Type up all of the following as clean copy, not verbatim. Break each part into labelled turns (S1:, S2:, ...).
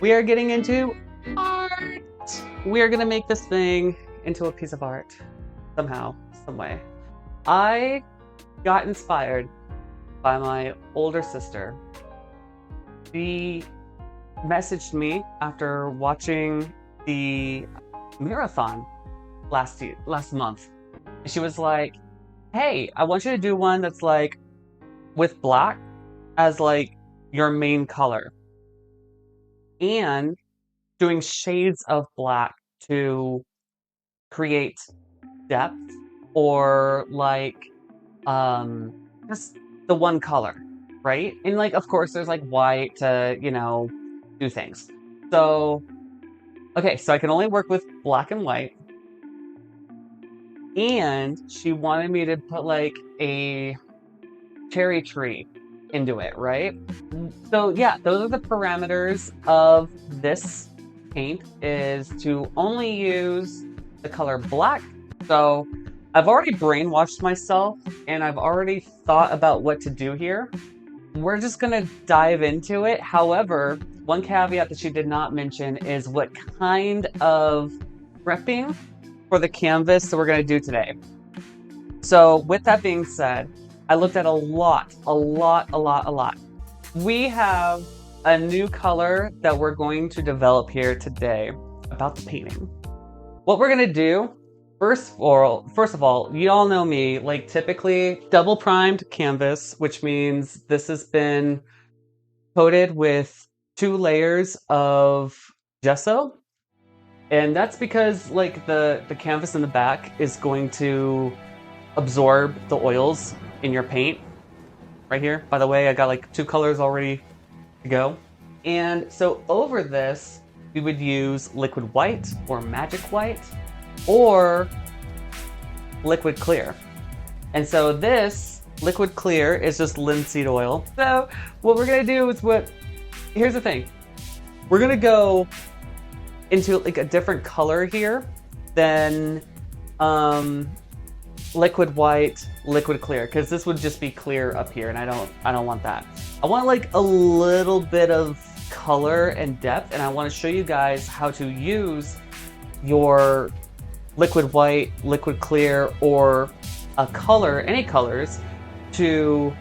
S1: we are getting into art. We are gonna make this thing into a piece of art somehow, some way. I got inspired by my older sister. She messaged me after watching the marathon last month. She was like, hey, I want you to do one that's like with black as like your main color and doing shades of black to create depth or like just the one color, right? And like of course there's like white to, do things. So okay, so I can only work with black and white. And she wanted me to put like a cherry tree into it, right? So yeah, those are the parameters of this paint, is to only use the color black. So I've already brainwashed myself and I've already thought about what to do here. We're just gonna dive into it. However, one caveat that she did not mention is what kind of prepping for the canvas that we're gonna do today. So with that being said, I looked at a lot. We have a new color that we're going to develop here today about the painting. What we're gonna do, first of all, you all know me, like typically double primed canvas, which means this has been coated with 2 layers of gesso. And that's because like the canvas in the back is going to absorb the oils in your paint. Right here, by the way, I got like 2 colors already to go. And so over this, we would use liquid white or magic white or liquid clear. And so this liquid clear is just linseed oil. So what we're gonna do is here's the thing. We're gonna go into like a different color here than liquid white, liquid clear, because this would just be clear up here and I don't want that. I want like a little bit of color and depth, and I want to show you guys how to use your liquid white, liquid clear, or a color, any colors, to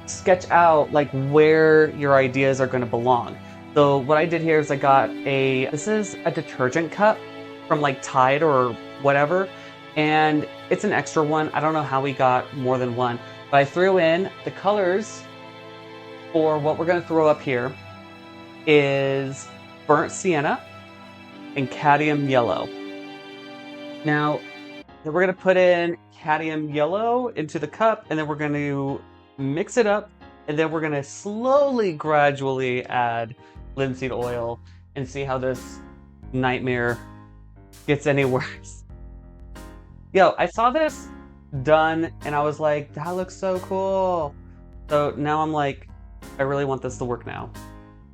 S1: sketch out like where your ideas are going to belong. So what I did here is I got this is a detergent cup from like Tide or whatever, and it's an extra one. I don't know how we got more than one, but I threw in the colors for what we're going to throw up here is burnt sienna and cadmium yellow. Now, we're going to put in cadmium yellow into the cup, and then we're going to mix it up, and then we're going to slowly, gradually add linseed oil and see how this nightmare gets any worse. Yo, I saw this done and I was like, that looks so cool. So now I'm like, I really want this to work now.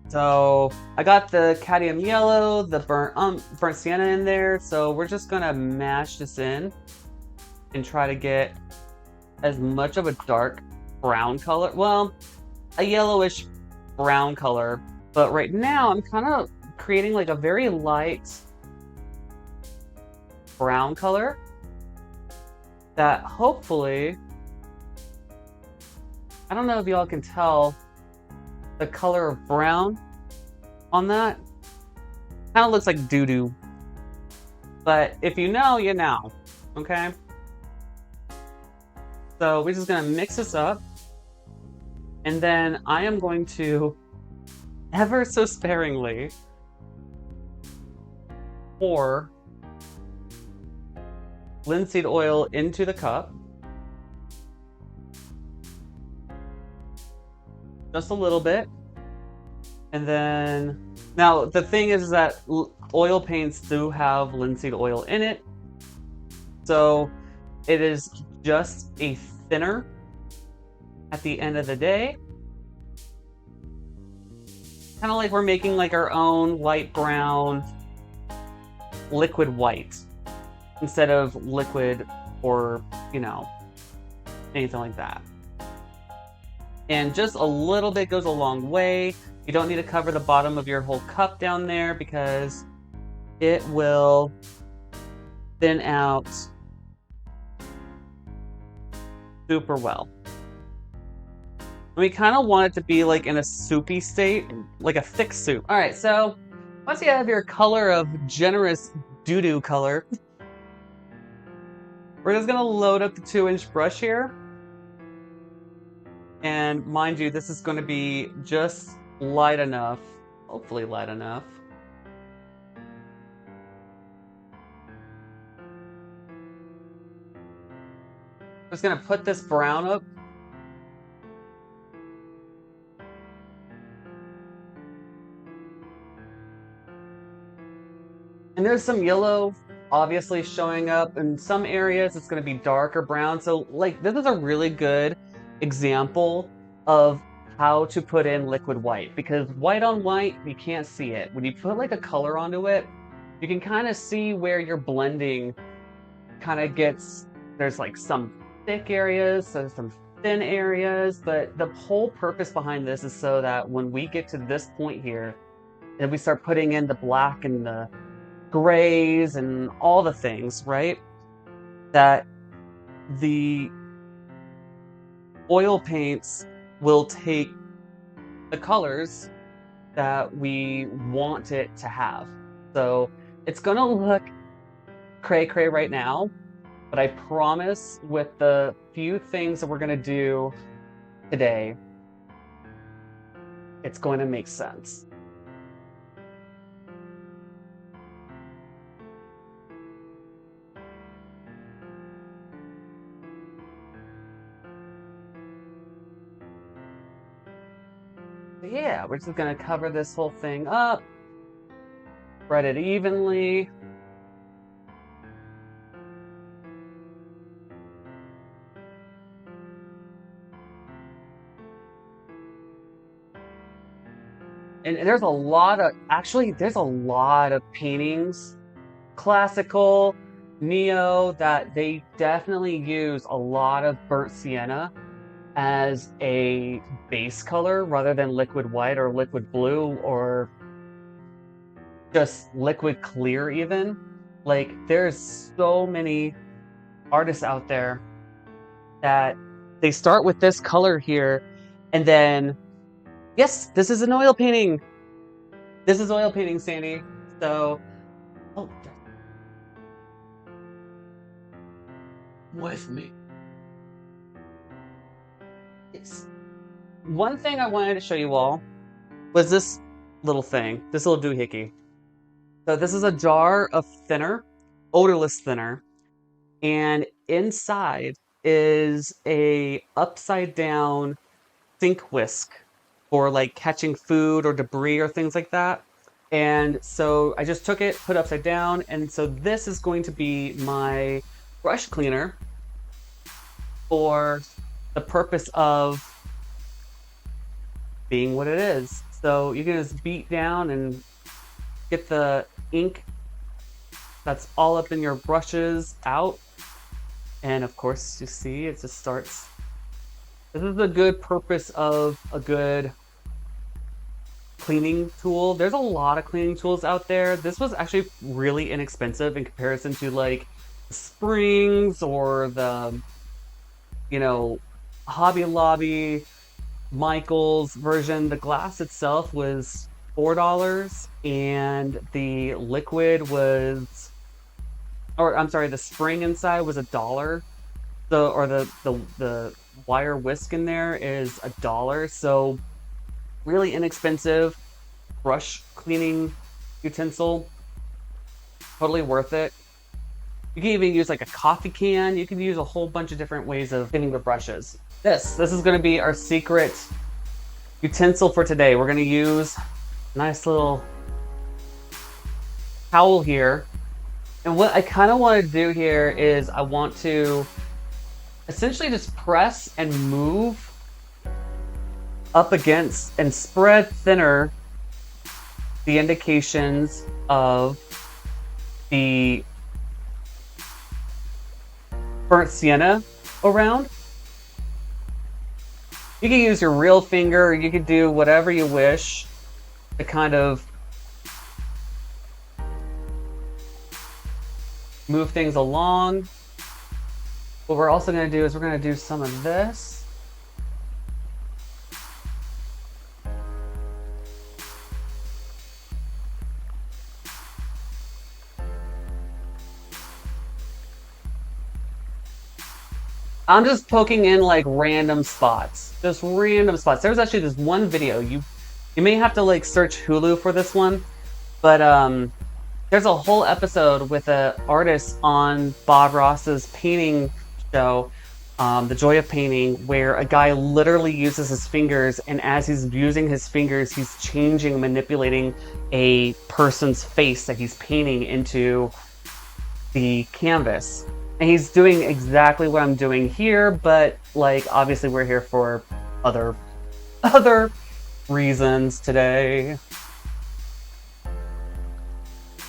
S1: So I got the cadmium yellow, the burnt sienna in there. So we're just gonna mash this in and try to get as much of a dark brown color. Well, a yellowish brown color. But right now I'm kind of creating like a very light brown color that hopefully, I don't know if y'all can tell the color of brown on that. Kind of looks like doo-doo. But if you know, you know, okay? So we're just gonna mix this up. And then I am going to, ever so sparingly, pour linseed oil into the cup. Just a little bit. And then, now the thing is that oil paints do have linseed oil in it. So it is just a thinner at the end of the day. Kind of like we're making like our own light brown liquid white instead of liquid or, anything like that. And just a little bit goes a long way. You don't need to cover the bottom of your whole cup down there because it will thin out super well. We kind of want it to be like in a soupy state, like a thick soup. All right, so once you have your color of generous doo-doo color, we're just gonna load up the 2-inch brush here. And mind you, this is gonna be just light enough, hopefully light enough. I'm just gonna put this brown up. And there's some yellow obviously showing up. In some areas it's going to be dark or brown. So like this is a really good example of how to put in liquid white, because white on white, you can't see it. When you put like a color onto it, you can kind of see where your blending kind of gets, there's like some thick areas, so some thin areas, but the whole purpose behind this is so that when we get to this point here, and we start putting in the black and the grays and all the things, right? That the oil paints will take the colors that we want it to have. So it's gonna look cray-cray right now, but I promise with the few things that we're gonna do today, it's going to make sense. Yeah, we're just gonna cover this whole thing up, spread it evenly. And there's a lot of, actually, there's a lot of paintings, classical, neo, that they definitely use a lot of burnt sienna as a base color rather than liquid white or liquid blue or just liquid clear even. Like there's so many artists out there that they start with this color here and then, yes, this is an oil painting. This is oil painting, Sandy. So, oh, with me. Yes. One thing I wanted to show you all was this little thing, this little doohickey. So this is a jar of thinner, odorless thinner, and inside is a upside down sink whisk for like catching food or debris or things like that. And so I just took it, put it upside down, and so this is going to be my brush cleaner for the purpose of being what it is. So you can just beat down and get the ink that's all up in your brushes out. And of course, you see, it just starts. This is a good purpose of a good cleaning tool. There's a lot of cleaning tools out there. This was actually really inexpensive in comparison to like the Springs or the, you know, Hobby Lobby, Michael's version. The glass itself was $4 and the liquid was, or I'm sorry, the spring inside was $1. So, or the wire whisk in there is $1. So really inexpensive brush cleaning utensil. Totally worth it. You can even use like a coffee can. You can use a whole bunch of different ways of cleaning the brushes. This is going to be our secret utensil for today. We're going to use a nice little towel here. And what I kind of want to do here is I want to essentially just press and move up against and spread thinner the indications of the burnt sienna around. You can use your real finger, or you could do whatever you wish to kind of move things along. What we're also going to do is we're going to do some of this. I'm just poking in like random spots, just random spots. There's actually this one video, you may have to like search Hulu for this one, but there's a whole episode with an artist on Bob Ross's painting show, The Joy of Painting, where a guy literally uses his fingers, and as he's using his fingers, he's changing, manipulating a person's face that he's painting into the canvas. And he's doing exactly what I'm doing here, but like obviously we're here for other reasons today.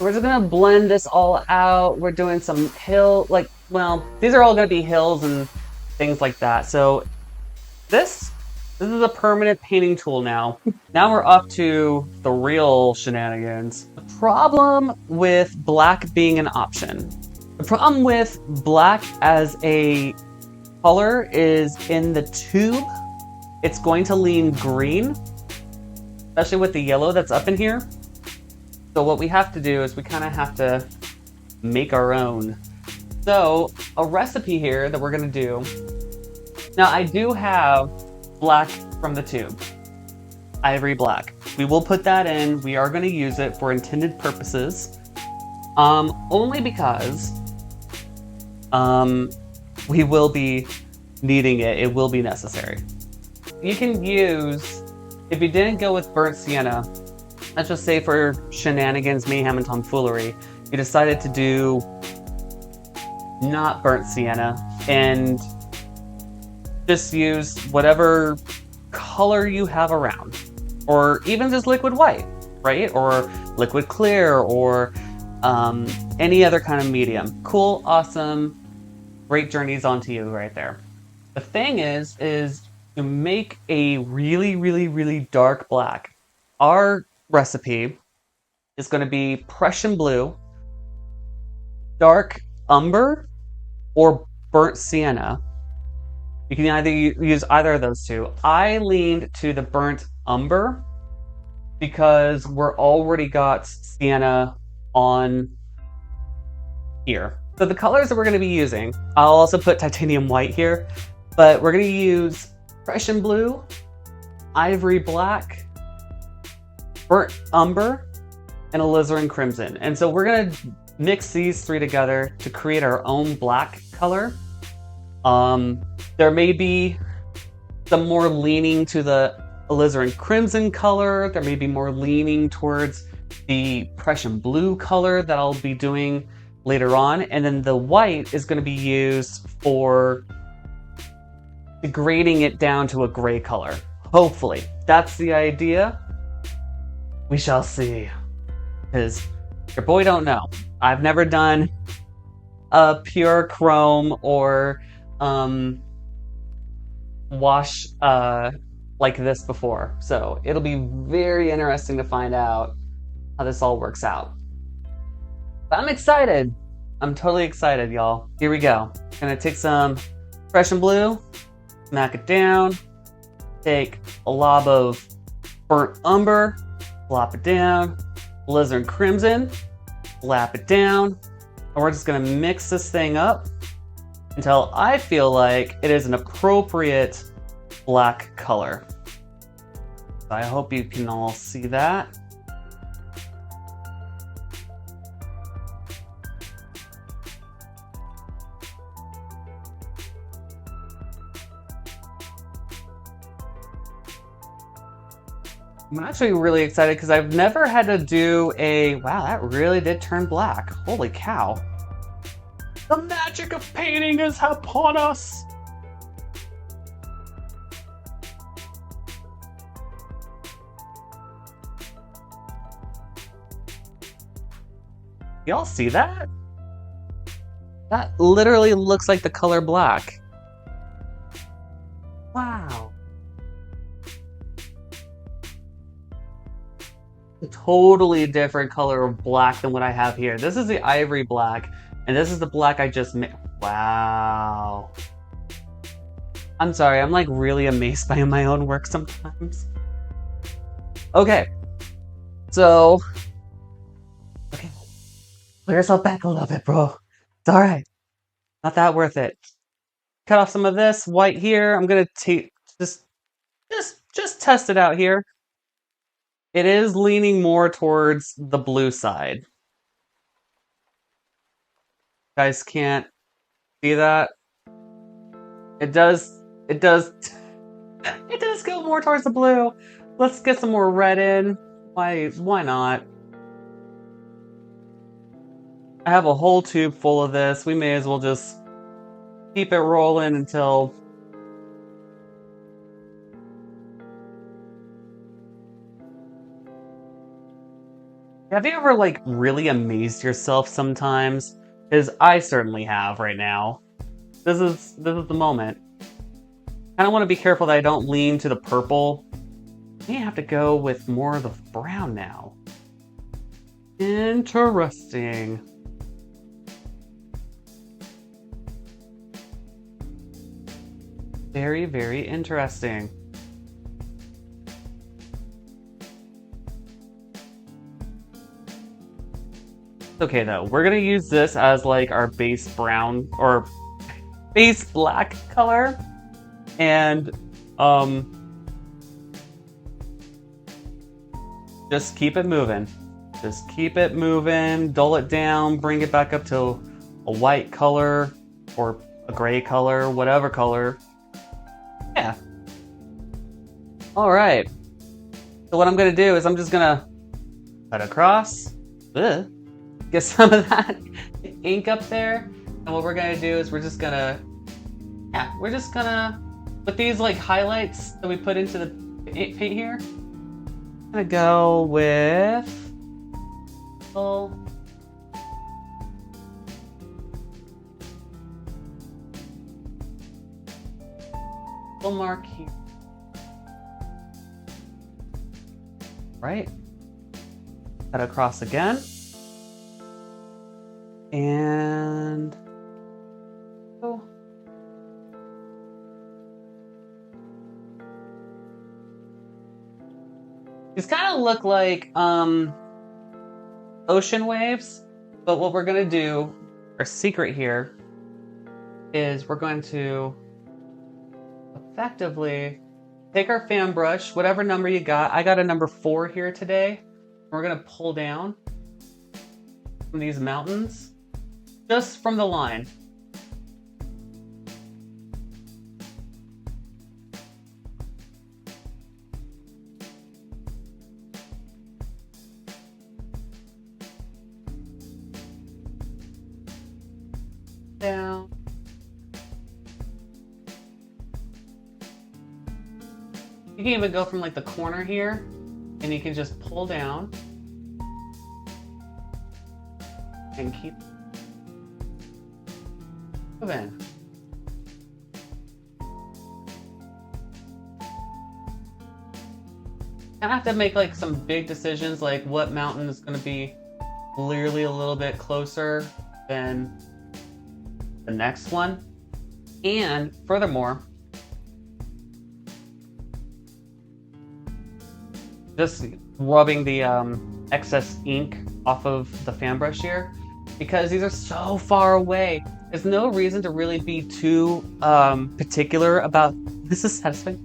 S1: We're just gonna blend this all out. We're doing some well, these are all gonna be hills and things like that. So this is a permanent painting tool now. Now we're up to the real shenanigans. The problem with black being an option. The problem with black as a color is in the tube, it's going to lean green, especially with the yellow that's up in here. So what we have to do is we kind of have to make our own. So a recipe here that we're gonna do. Now I do have black from the tube, ivory black. We will put that in. We are gonna use it for intended purposes. Only because we will be needing it. It will be necessary. You can use, if you didn't go with burnt sienna, let's just say for shenanigans, mayhem, and tomfoolery, you decided to do not burnt sienna and just use whatever color you have around, or even just liquid white, right? Or liquid clear, or any other kind of medium. Cool, awesome, great journeys onto you right there. The thing is to make a really, really, really dark black. Our recipe is going to be Prussian blue, dark umber, or burnt sienna. You can either use either of those two. I leaned to the burnt umber because we're already got sienna on here. So the colors that we're going to be using, I'll also put titanium white here, but we're going to use Prussian blue, ivory black, burnt umber, and alizarin crimson. And so we're going to mix these three together to create our own black color. There may be some more leaning to the alizarin crimson color. There may be more leaning towards the Prussian blue color that I'll be doing later on. And then the white is going to be used for degrading it down to a gray color. Hopefully. That's the idea. We shall see. Because your boy don't know. I've never done a pure chrome or wash like this before. So it'll be very interesting to find out how this all works out. But I'm excited. I'm totally excited, y'all. Here we go. Gonna take some Prussian blue, smack it down, take a lob of burnt umber, plop it down, alizarin crimson, lap it down, and we're just gonna mix this thing up until I feel like it is an appropriate black color. So I hope you can all see that. I'm actually really excited because I've never had to do a... Wow, that really did turn black. Holy cow. The magic of painting is upon us! Y'all see that? That literally looks like the color black. Wow. a totally different color of black than what I have here. This is the ivory black, and this is the black I just made. Wow. I'm sorry, I'm like really amazed by my own work sometimes. Okay. So, okay. Pull yourself back a little bit, bro. It's alright. Not that worth it. Cut off some of this white here. I'm gonna take just test it out here. It is leaning more towards the blue side. You guys can't see that? It does it does go more towards the blue. Let's get some more red in. Why not? I have a whole tube full of this. We may as well just keep it rolling until... Have you ever, like, really amazed yourself sometimes? Because I certainly have right now. This is the moment. I kind of want to be careful that I don't lean to the purple. I may have to go with more of the brown now. Interesting. Very, very interesting. Okay though, we're gonna use this as like our base brown or base black color, and just keep it moving. Just keep it moving, dull it down, bring it back up to a white color or a gray color, whatever color. Yeah. All right. So what I'm gonna do is I'm just gonna cut across. Ugh. Get some of that ink up there, and what we're gonna do is we're just gonna with these like highlights that we put into the paint here, I'm gonna go with little mark here, right? Cut across again. And oh. These kind of look like ocean waves, but what we're gonna do, our secret here, is we're going to effectively take our fan brush, whatever number you got. I got a number 4 here today. We're gonna pull down from these mountains. Just from the line. Down. You can even go from like the corner here, and you can just pull down and keep moving. I have to make like some big decisions, like what mountain is going to be clearly a little bit closer than the next one. And furthermore, just rubbing the excess ink off of the fan brush here, because these are so far away. There's no reason to really be too particular about... This is satisfying.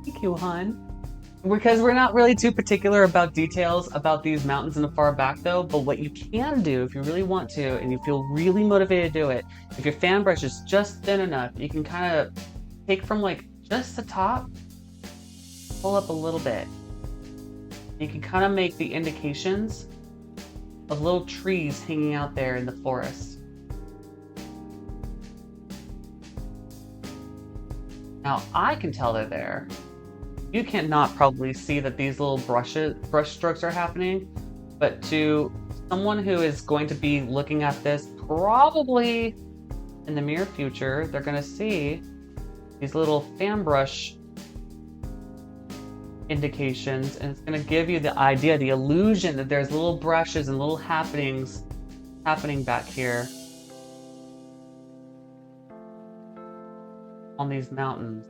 S1: Thank you, hon. Because we're not really too particular about details about these mountains in the far back though, but what you can do if you really want to, and you feel really motivated to do it, if your fan brush is just thin enough, you can kind of take from like just the top, pull up a little bit. You can kind of make the indications of little trees hanging out there in the forest. Now I can tell they're there. You cannot probably see that these little brush strokes are happening, but to someone who is going to be looking at this probably in the near future, they're going to see these little fan brush indications, and it's going to give you the idea, the illusion that there's little brushes and little happenings happening back here on these mountains.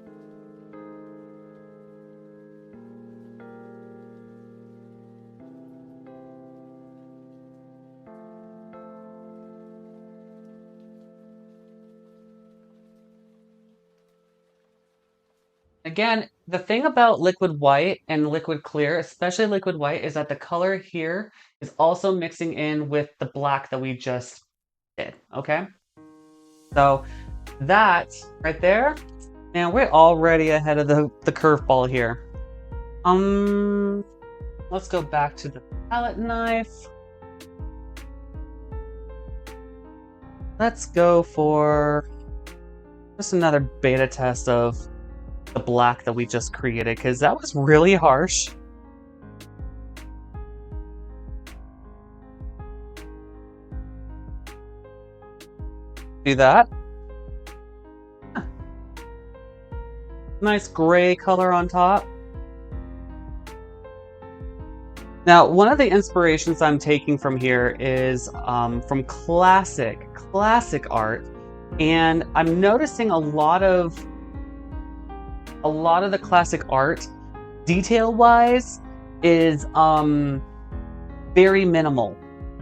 S1: Again, the thing about liquid white and liquid clear, especially liquid white, is that the color here is also mixing in with the black that we just did, okay? So that right there, man, we're already ahead of the curveball here. Let's go back to the palette knife. Let's go for just another beta test of the black that we just created, because that was really harsh. Do that. Nice gray color on top. Now, one of the inspirations I'm taking from here is from classic art, and I'm noticing a lot of the classic art, detail-wise, is very minimal,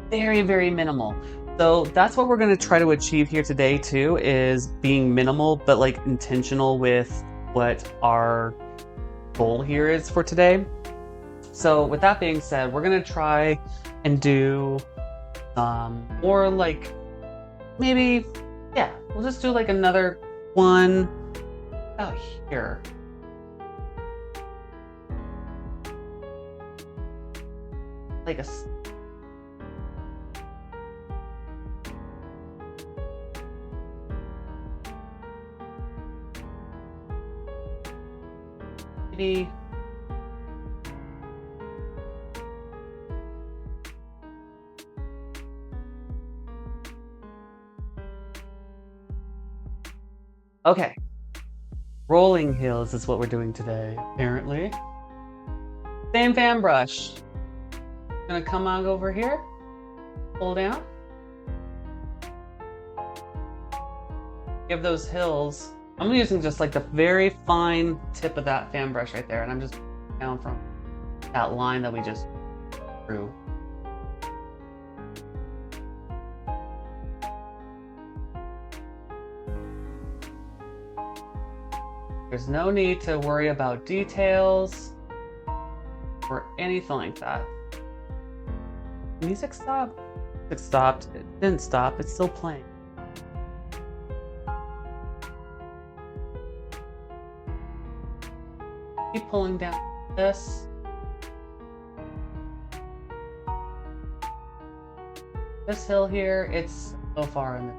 S1: very minimal. So that's what we're going to try to achieve here today too, is being minimal but like intentional with what our goal here is for today. So with that being said, we're going to try and do more like, maybe, yeah, we'll just do like another one out here. Like a maybe okay. Rolling hills is what we're doing today, apparently. Same fan brush. Gonna come on over here, pull down. Give those hills. I'm using just like the very fine tip of that fan brush right there, and I'm just down from that line that we just drew. There's no need to worry about details or anything like that. Music stopped? It stopped. It didn't stop. It's still playing. Keep pulling down this. This hill here, it's so far in the...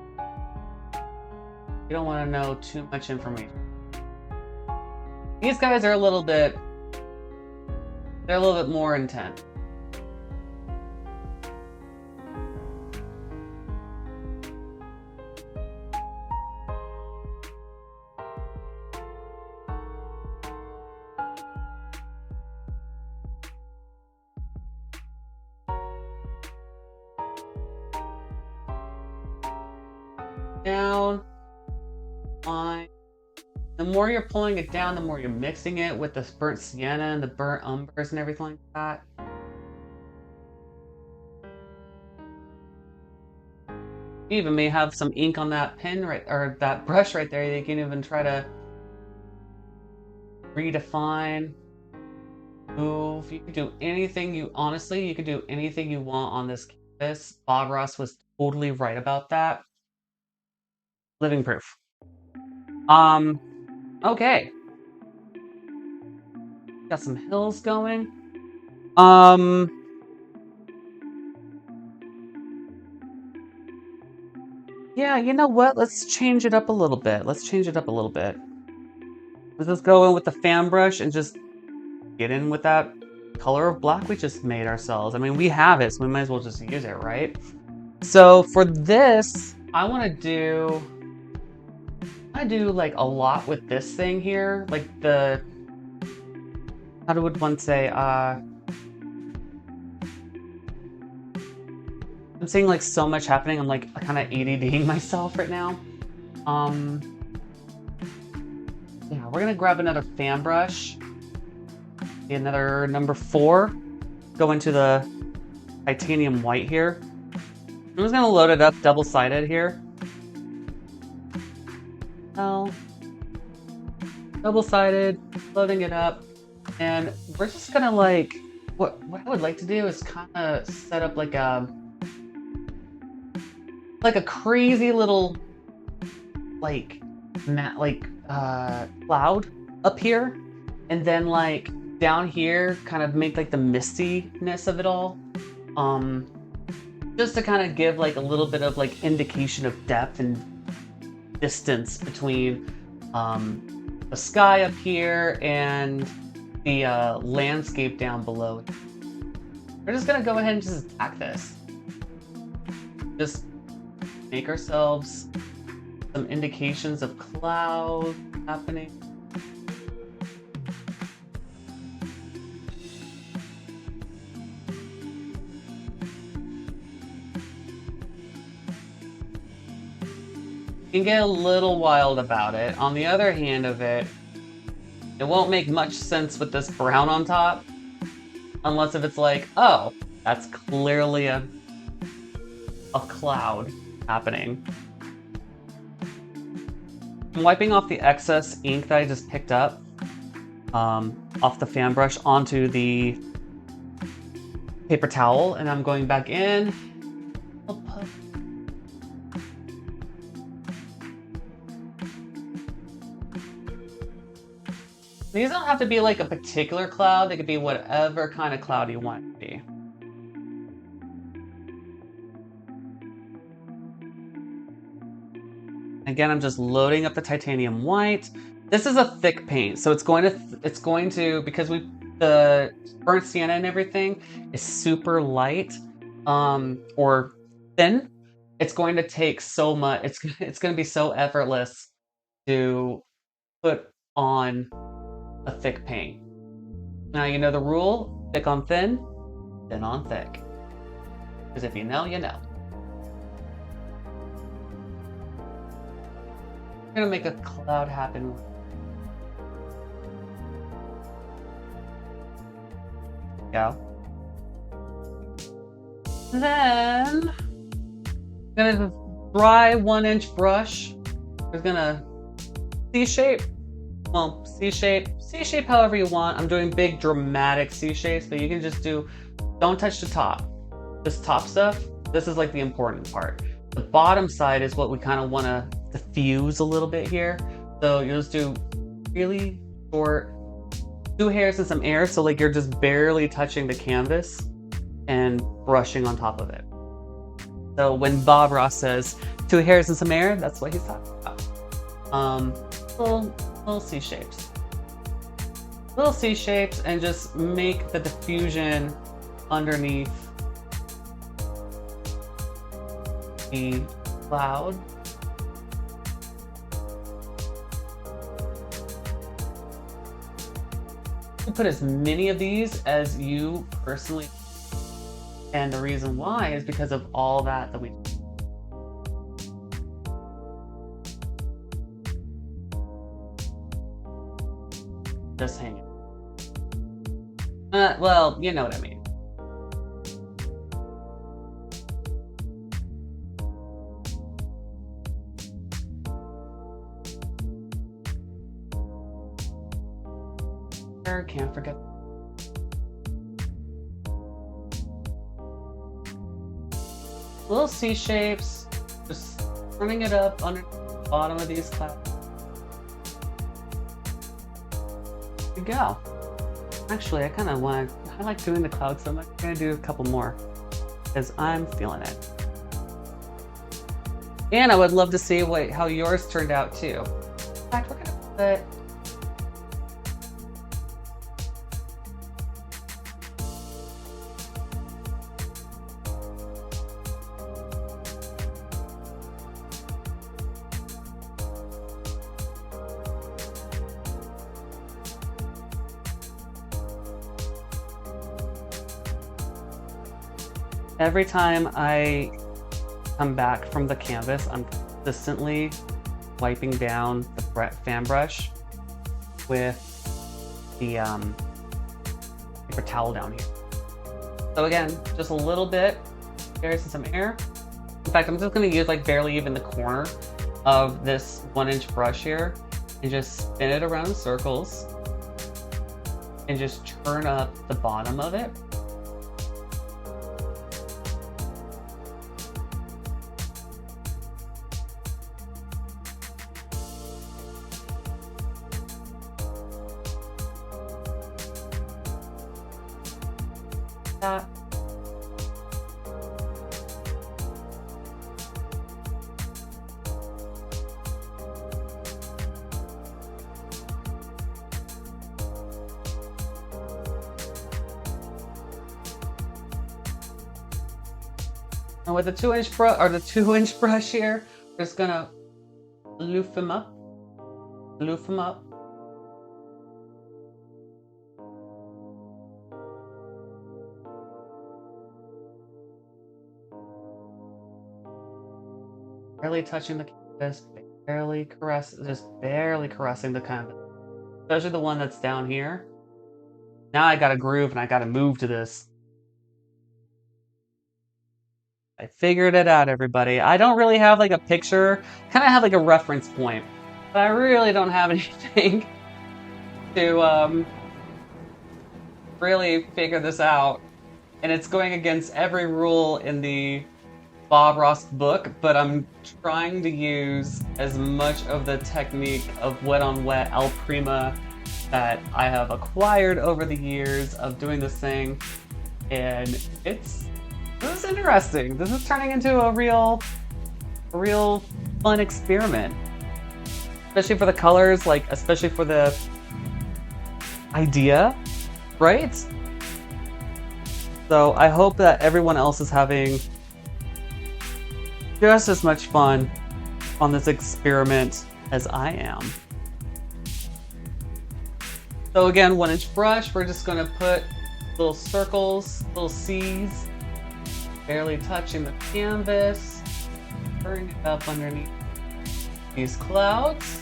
S1: You don't want to know too much information. These guys are a little bit... They're a little bit more intense. Down, fine. The more you're pulling it down, the more you're mixing it with the burnt sienna and the burnt umbers and everything like that. You even may have some ink on that pen right, or that brush right there. You can even try to redefine, move. You can do anything you, honestly, you can do anything you want on this canvas. Bob Ross was totally right about that. Living proof. Okay. Got some hills going. Yeah, you know what? Let's change it up a little bit. Let's just go in with the fan brush and just get in with that color of black we just made ourselves. I mean, we have it, so we might as well just use it, right? So for this, I do like a lot with this thing here, like the how would one say, I'm seeing like so much happening. I'm like kind of ADDing myself right now. Yeah, we're gonna grab another fan brush. Another number 4. Go into the titanium white here. I'm just gonna load it up double-sided here. Well, double-sided, loading it up, and we're just gonna like what I would like to do is kind of set up like a crazy little like cloud up here, and then like down here kind of make like the mistiness of it all, just to kind of give like a little bit of like indication of depth and distance between the sky up here and the landscape down below. We're just gonna go ahead and just attack this. Just make ourselves some indications of cloud happening. You can get a little wild about it. On the other hand of it, it won't make much sense with this brown on top, unless if it's like, oh, that's clearly a cloud happening. I'm wiping off the excess ink that I just picked up off the fan brush onto the paper towel, and I'm going back in. These don't have to be like a particular cloud, they could be whatever kind of cloud you want it to be. Again, I'm just loading up the titanium white. This is a thick paint, so it's going to because the burnt sienna and everything is super light, or thin. It's going to take so much. It's going to be so effortless to put on a thick paint. Now you know the rule: thick on thin, thin on thick. Because if you know, you know. I'm gonna make a cloud happen. Go. Then I'm gonna dry 1-inch brush. We're gonna C-shape. Well, C-shape however you want. I'm doing big dramatic C-shapes, but you can just don't touch the top. This top stuff, this is like the important part. The bottom side is what we kind of want to diffuse a little bit here. So you'll just do really short 2 hairs and some air, so like you're just barely touching the canvas and brushing on top of it. So when Bob Ross says 2 hairs and some air, that's what he's talking about. Little C-shapes. Little C-shapes, and just make the diffusion underneath the cloud. You put as many of these as you personally, and the reason why is because of all that we just hang it. Well, you know what I mean. Can't forget. Little C shapes, just running it up under the bottom of these clouds. There you go. Actually, I like doing the clouds so much. I'm gonna do a couple more because I'm feeling it. And I would love to see how yours turned out too. In fact, we're gonna put Every time I come back from the canvas, I'm consistently wiping down the fan brush with the paper towel down here. So again, just a little bit, there's some air. In fact, I'm just gonna use like barely even the corner of this 1-inch brush here and just spin it around in circles and just turn up the bottom of it. That. And with the 2-inch brush or the 2-inch brush here, we're just gonna loof them up, loof them up. Barely touching the canvas, barely just barely caressing the canvas. Especially the one that's down here. Now I got a groove and I gotta move to this. I figured it out, everybody. I don't really have like a picture, kind of have like a reference point, but I really don't have anything to really figure this out. And it's going against every rule in the Bob Ross book, but I'm trying to use as much of the technique of wet on wet al prima that I have acquired over the years of doing this thing, and this is interesting. This is turning into a real fun experiment, especially for the colors, like especially for the idea, right? So I hope that everyone else is having just as much fun on this experiment as I am. So again, 1-inch brush, we're just gonna put little circles, little C's, barely touching the canvas, turning it up underneath these clouds.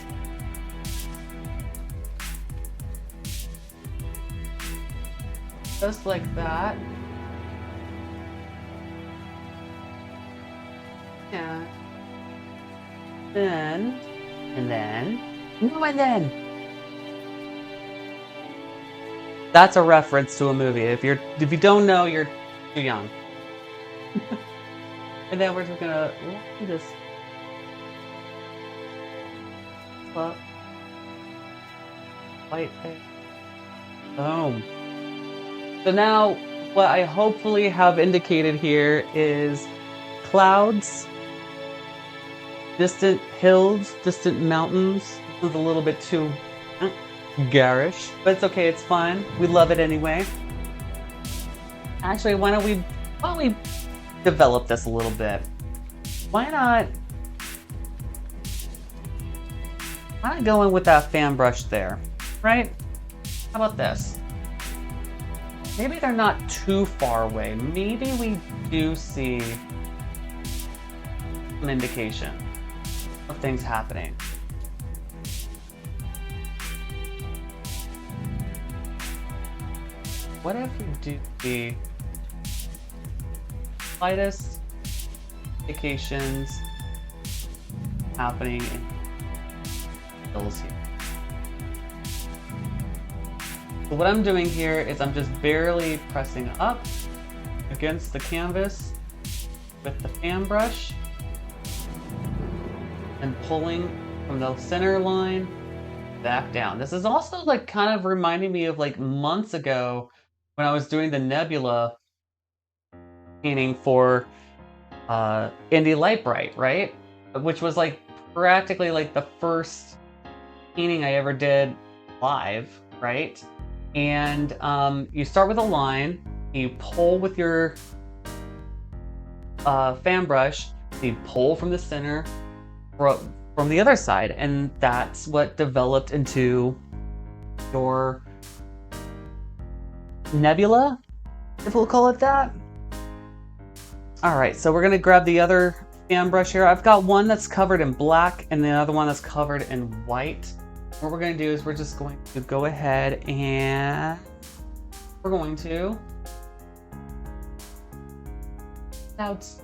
S1: Just like that. Yeah. And then. That's a reference to a movie. If you don't know, you're too young. And then we're just gonna do this. Up. White there. Boom. So now, what I hopefully have indicated here is clouds, distant hills, distant mountains. This is a little bit too garish, but it's okay, it's fine. We love it anyway. Actually, why don't we develop this a little bit? Why not go in with that fan brush there, right? How about this? Maybe they're not too far away. Maybe we do see some indication of things happening. What if we do the slightest indications happening in hills here? So what I'm doing here is I'm just barely pressing up against the canvas with the fan brush and pulling from the center line back down. This is also like kind of reminding me of like months ago when I was doing the nebula painting for Indie Light Bright, right? Which was like practically like the first painting I ever did live, right? And you start with a line, you pull with your fan brush, you pull from the center, from the other side, and that's what developed into your nebula, if we'll call it that. All right, so we're gonna grab the other fan brush here. I've got one that's covered in black and the other one that's covered in white. What we're gonna do is we're just going to go ahead and we're going to clouds.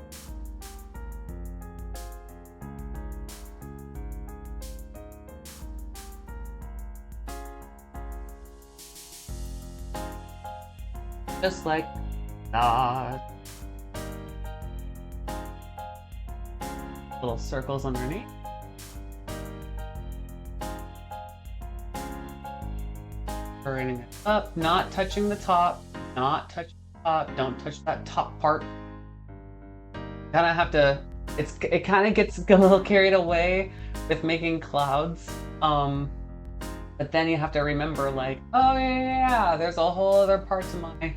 S1: Just like that. Little circles underneath. Burning it up, not touching the top, not touching the top, don't touch that top part. Kind of have to, it kind of gets a little carried away with making clouds. But then you have to remember like, oh yeah, there's a whole other part to my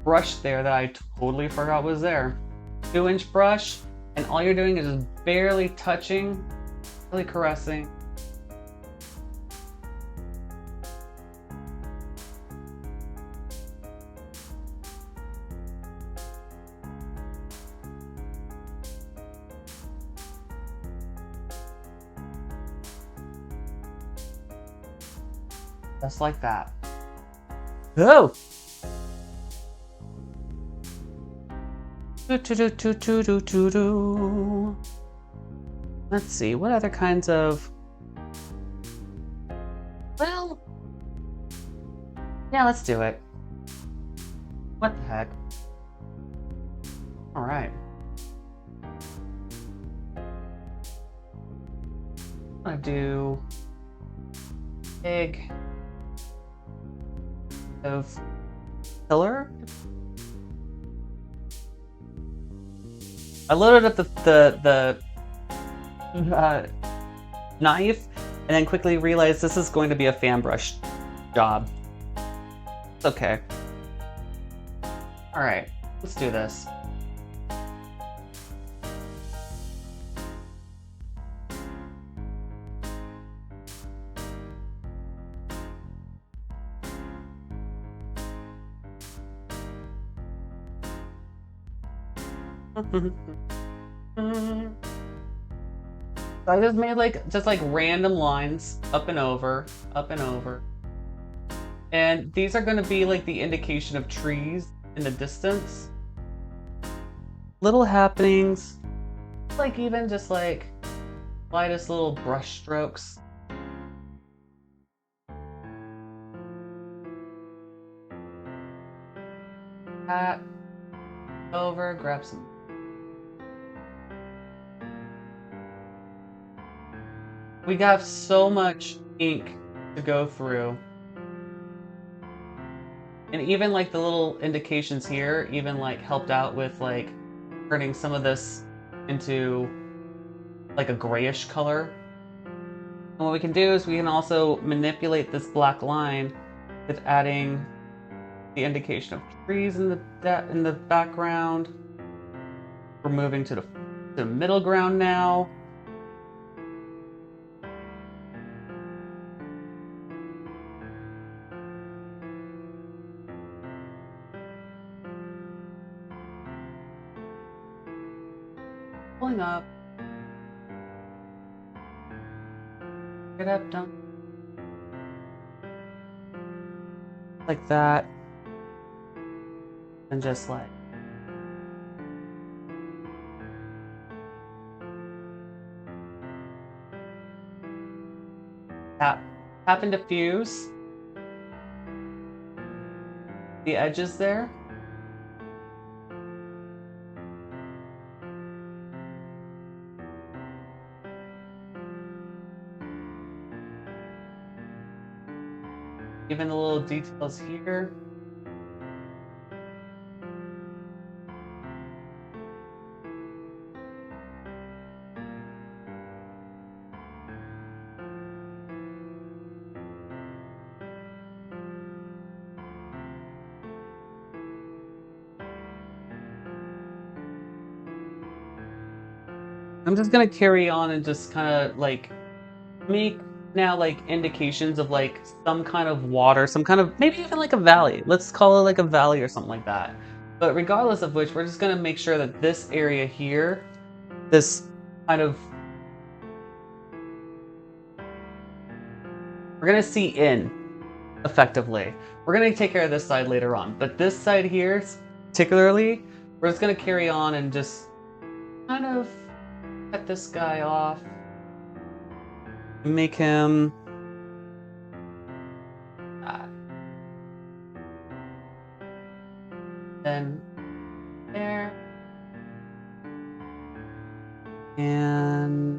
S1: brush there that I totally forgot was there. 2-inch brush, and all you're doing is just barely touching, really caressing. Just like that. Oh! Let's see, what other kinds of... Well... Yeah, let's do it. What the heck? Alright. I'm gonna do... big... of... pillar? I loaded up the knife and then quickly realized this is going to be a fan brush job. It's okay. All right, let's do this. So I just made like random lines up and over, and these are going to be like the indication of trees in the distance. Little happenings, like even just like lightest little brush strokes. That over, grab some. We got so much ink to go through. And even like the little indications here even like helped out with like turning some of this into like a grayish color. And what we can do is we can also manipulate this black line with adding the indication of trees in the background. We're moving to the middle ground now. Pulling up. Get up, down. Like that. And just like. Tap and diffuse the edges there. Even the little details here. I'm just gonna carry on and just kind of like make now like indications of like some kind of water, some kind of maybe even like a valley. Let's call it like a valley or something like that. But regardless of which, we're just gonna make sure that this area here, this kind of, we're gonna see in effectively. We're gonna take care of this side later on, but this side here, particularly, we're just gonna carry on and just kind of cut this guy off. Make him then there. And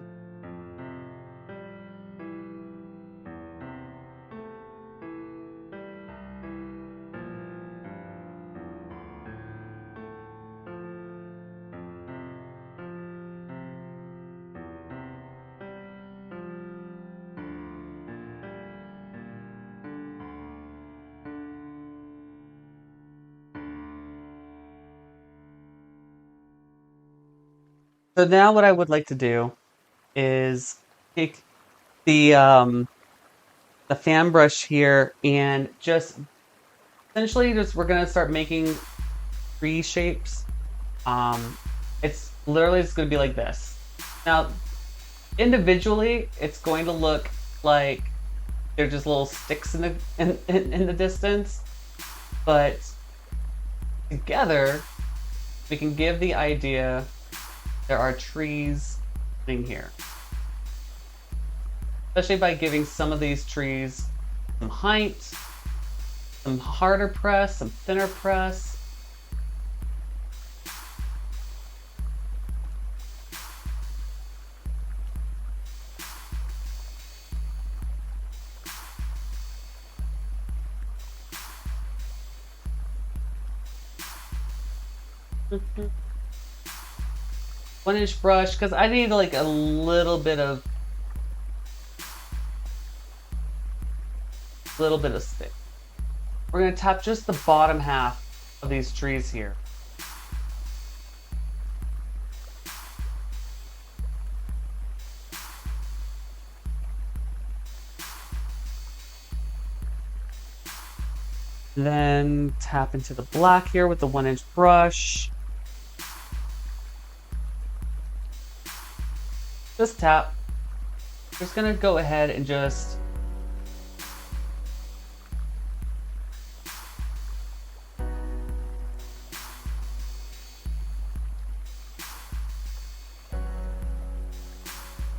S1: so now what I would like to do is take the fan brush here and just essentially just we're gonna start making tree shapes. It's literally just gonna be like this. Now, individually, it's going to look like they're just little sticks in the distance, but together we can give the idea there are trees in here. Especially by giving some of these trees some height, some harder press, some thinner press. Mm-hmm. 1-inch brush, because I need like a little bit of stick. We're going to tap just the bottom half of these trees here. Then tap into the black here with the 1-inch brush. Just tap. Just gonna go ahead and just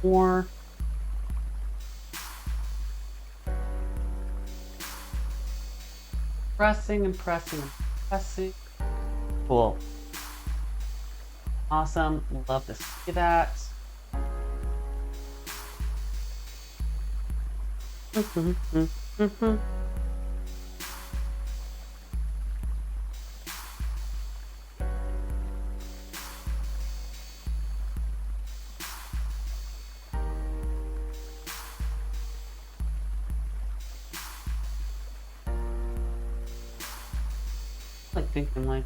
S1: more. Pressing and pressing and pressing. Cool. Awesome. Love to see that. Like thinking like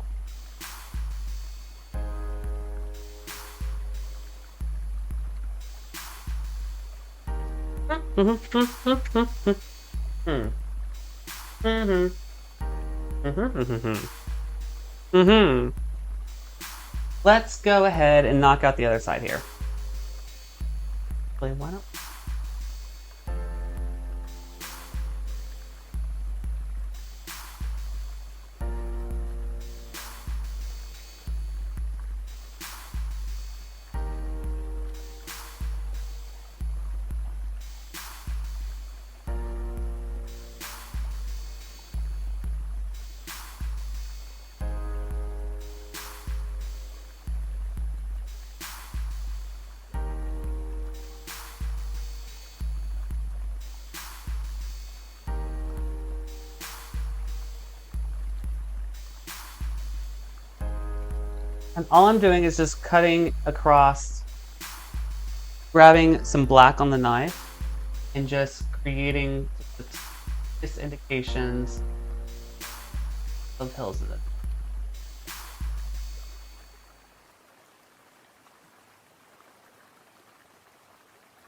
S1: Let's go ahead and knock out the other side here. Why not? And all I'm doing is just cutting across, grabbing some black on the knife, and just creating just indications of hills of it.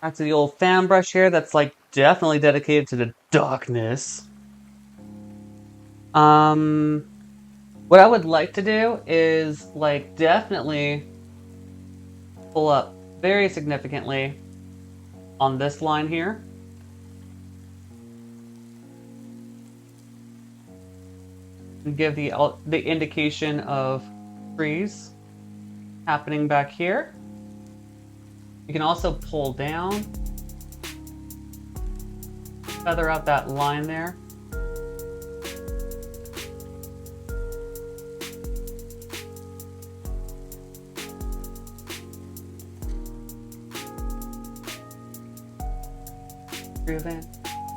S1: Back to the old fan brush here, that's like definitely dedicated to the darkness. What I would like to do is like definitely pull up very significantly on this line here. And give the indication of trees happening back here. You can also pull down, feather out that line there.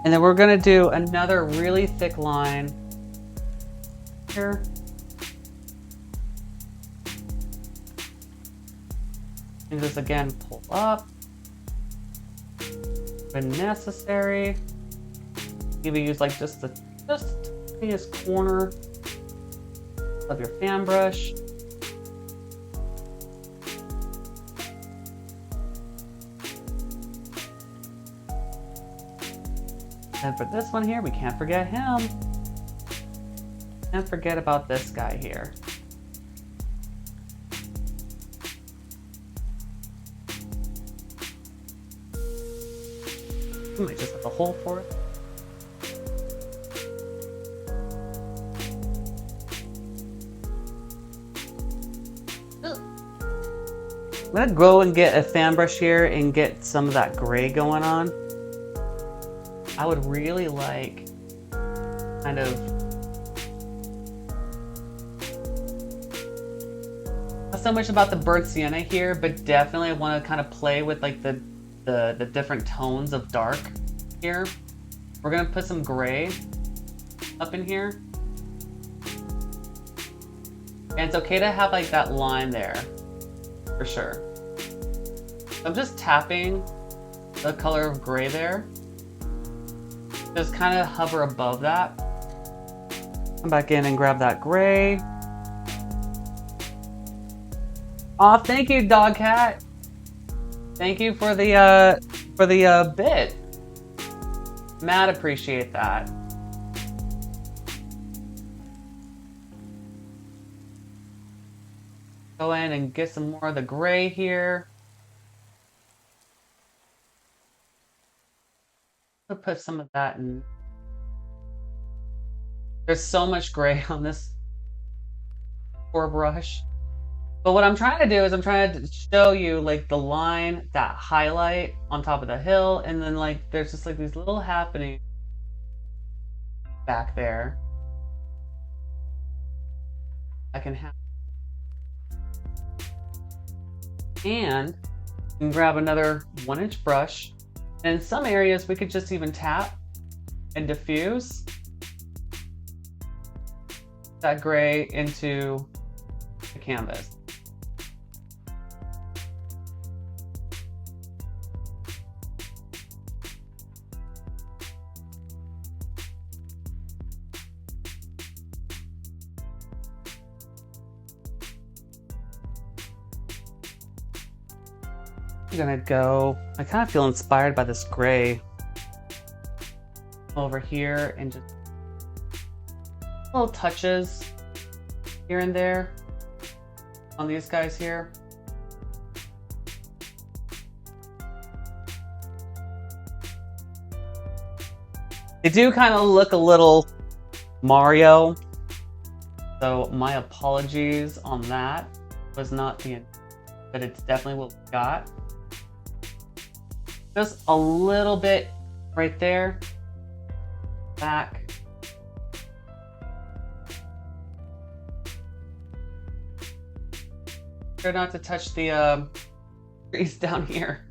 S1: And then we're going to do another really thick line here. And just again pull up when necessary. Maybe use like just the tiniest corner of your fan brush. And for this one here, we can't forget him. Can't forget about this guy here. We might just have a hole for it. I'm gonna go and get a fan brush here and get some of that gray going on. I would really like kind of not so much about the burnt sienna here, but definitely I want to kind of play with like the different tones of dark here. We're gonna put some gray up in here. And it's okay to have like that line there, for sure. So I'm just tapping the color of gray there. Just kind of hover above that. Come back in and grab that gray. Aw, thank you, Dog Cat. Thank you for the bit. Mad appreciate that. Go in and get some more of the gray here. I'll put some of that in. There's so much gray on this poor brush. But what I'm trying to do is I'm trying to show you like the line, that highlight on top of the hill, and then like there's just like these little happenings back there. I can have. And you can grab another 1-inch brush. And in some areas, we could just even tap and diffuse that gray into the canvas. I'm gonna go, I kind of feel inspired by this gray over here and just little touches here and there on these guys here. They do kind of look a little Mario, so my apologies on that. Was not the, but it's definitely what we got. Just a little bit right there, back. Try not to touch the trees down here.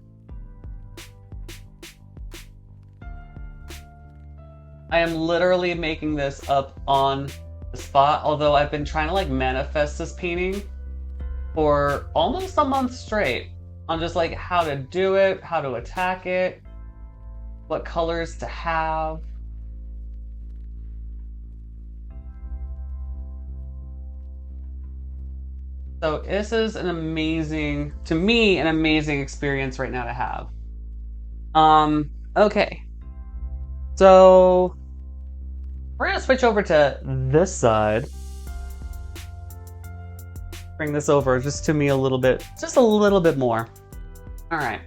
S1: I am literally making this up on the spot, although I've been trying to like manifest this painting for almost a month straight. On just like how to do it, how to attack it, what colors to have. So this is an amazing, to me, an amazing experience right now to have. Okay. So we're gonna switch over to this side. bring this over just to me a little bit, just a little bit more. All right.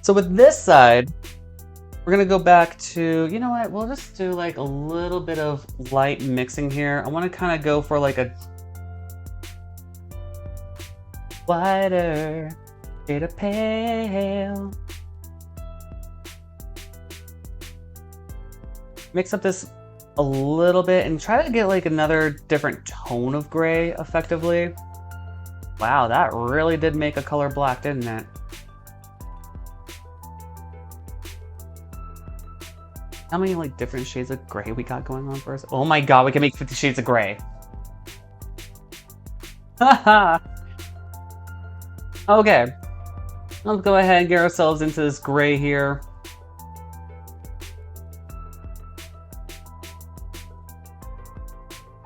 S1: So with this side, we're gonna go back to, you know what, we'll just do like a little bit of light mixing here. I wanna kind of go for like a whiter shade of pale. Mix up this a little bit and try to get like another different tone of gray effectively. Wow, that really did make a color black, didn't it? How many like different shades of gray we got going on first? Oh my god, we can make 50 shades of gray. Haha. Okay. Let's go ahead and get ourselves into this gray here.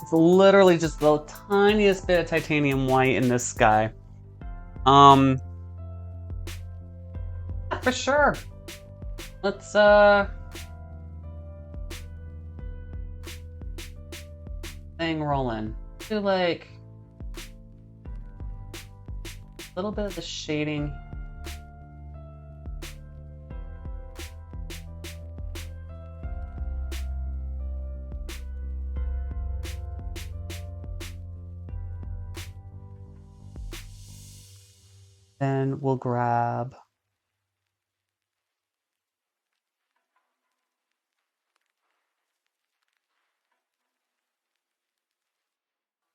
S1: It's literally just the tiniest bit of titanium white in this sky. For sure. Let's thing rolling. Do like a little bit of the shading. Then we'll grab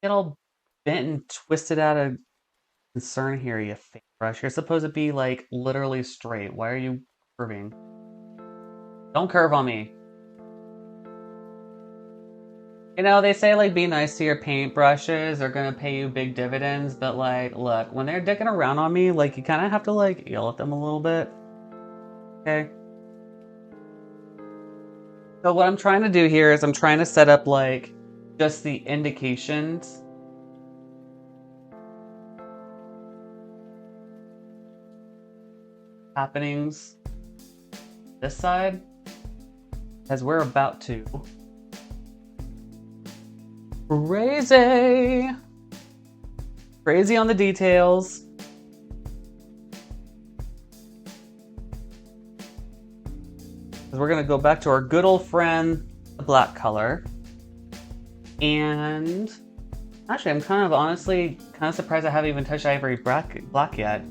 S1: get all bent and twisted out of concern here, you fake brush. You're supposed to be like literally straight. Why are you curving? Don't curve on me. You know, they say like be nice to your paintbrushes, they're gonna pay you big dividends, but like, look, when they're dicking around on me, like you kind of have to like yell at them a little bit. Okay? So what I'm trying to do here is I'm trying to set up like just the indications. Happenings this side, as we're about to crazy on the details. We're gonna go back to our good old friend, the black color. And actually, I'm honestly kind of surprised I haven't even touched ivory black yet.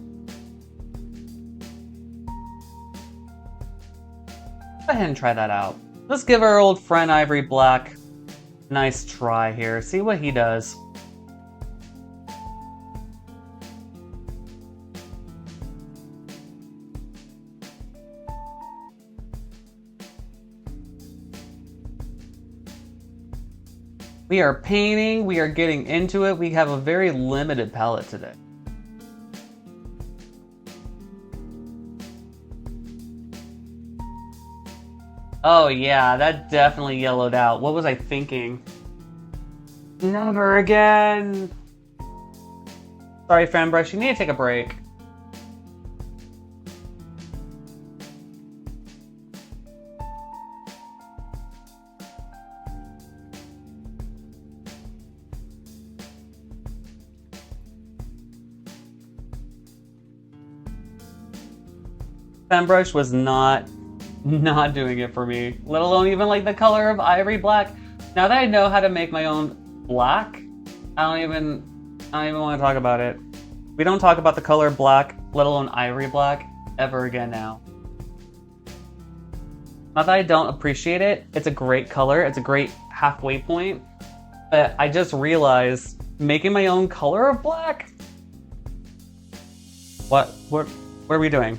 S1: Go ahead and try that out. Let's give our old friend Ivory Black a nice try here. See what he does. We are painting, we are getting into it. We have a very limited palette today. Oh yeah, that definitely yellowed out. What was I thinking? Never again. Sorry, fan brush, you need to take a break. Fan brush was not doing it for me, let alone even like the color of ivory black. Now that I know how to make my own black, I don't even want to talk about it. We don't talk about the color black, let alone ivory black, ever again now. Not that I don't appreciate it, it's a great color, it's a great halfway point, but I just realized making my own color of black? What are we doing?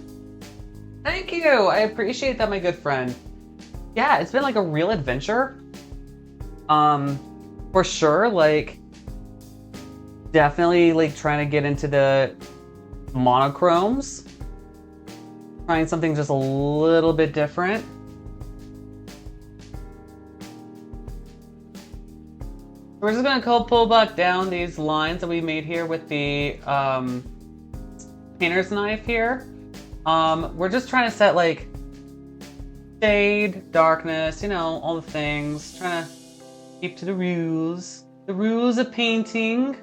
S1: Thank you! I appreciate that, my good friend. Yeah, it's been like a real adventure. For sure, like, definitely like trying to get into the monochromes. Trying something just a little bit different. We're just gonna pull back down these lines that we made here with the painter's knife here. We're just trying to set like shade, darkness, you know, all the things. Trying to keep to the rules. The rules of painting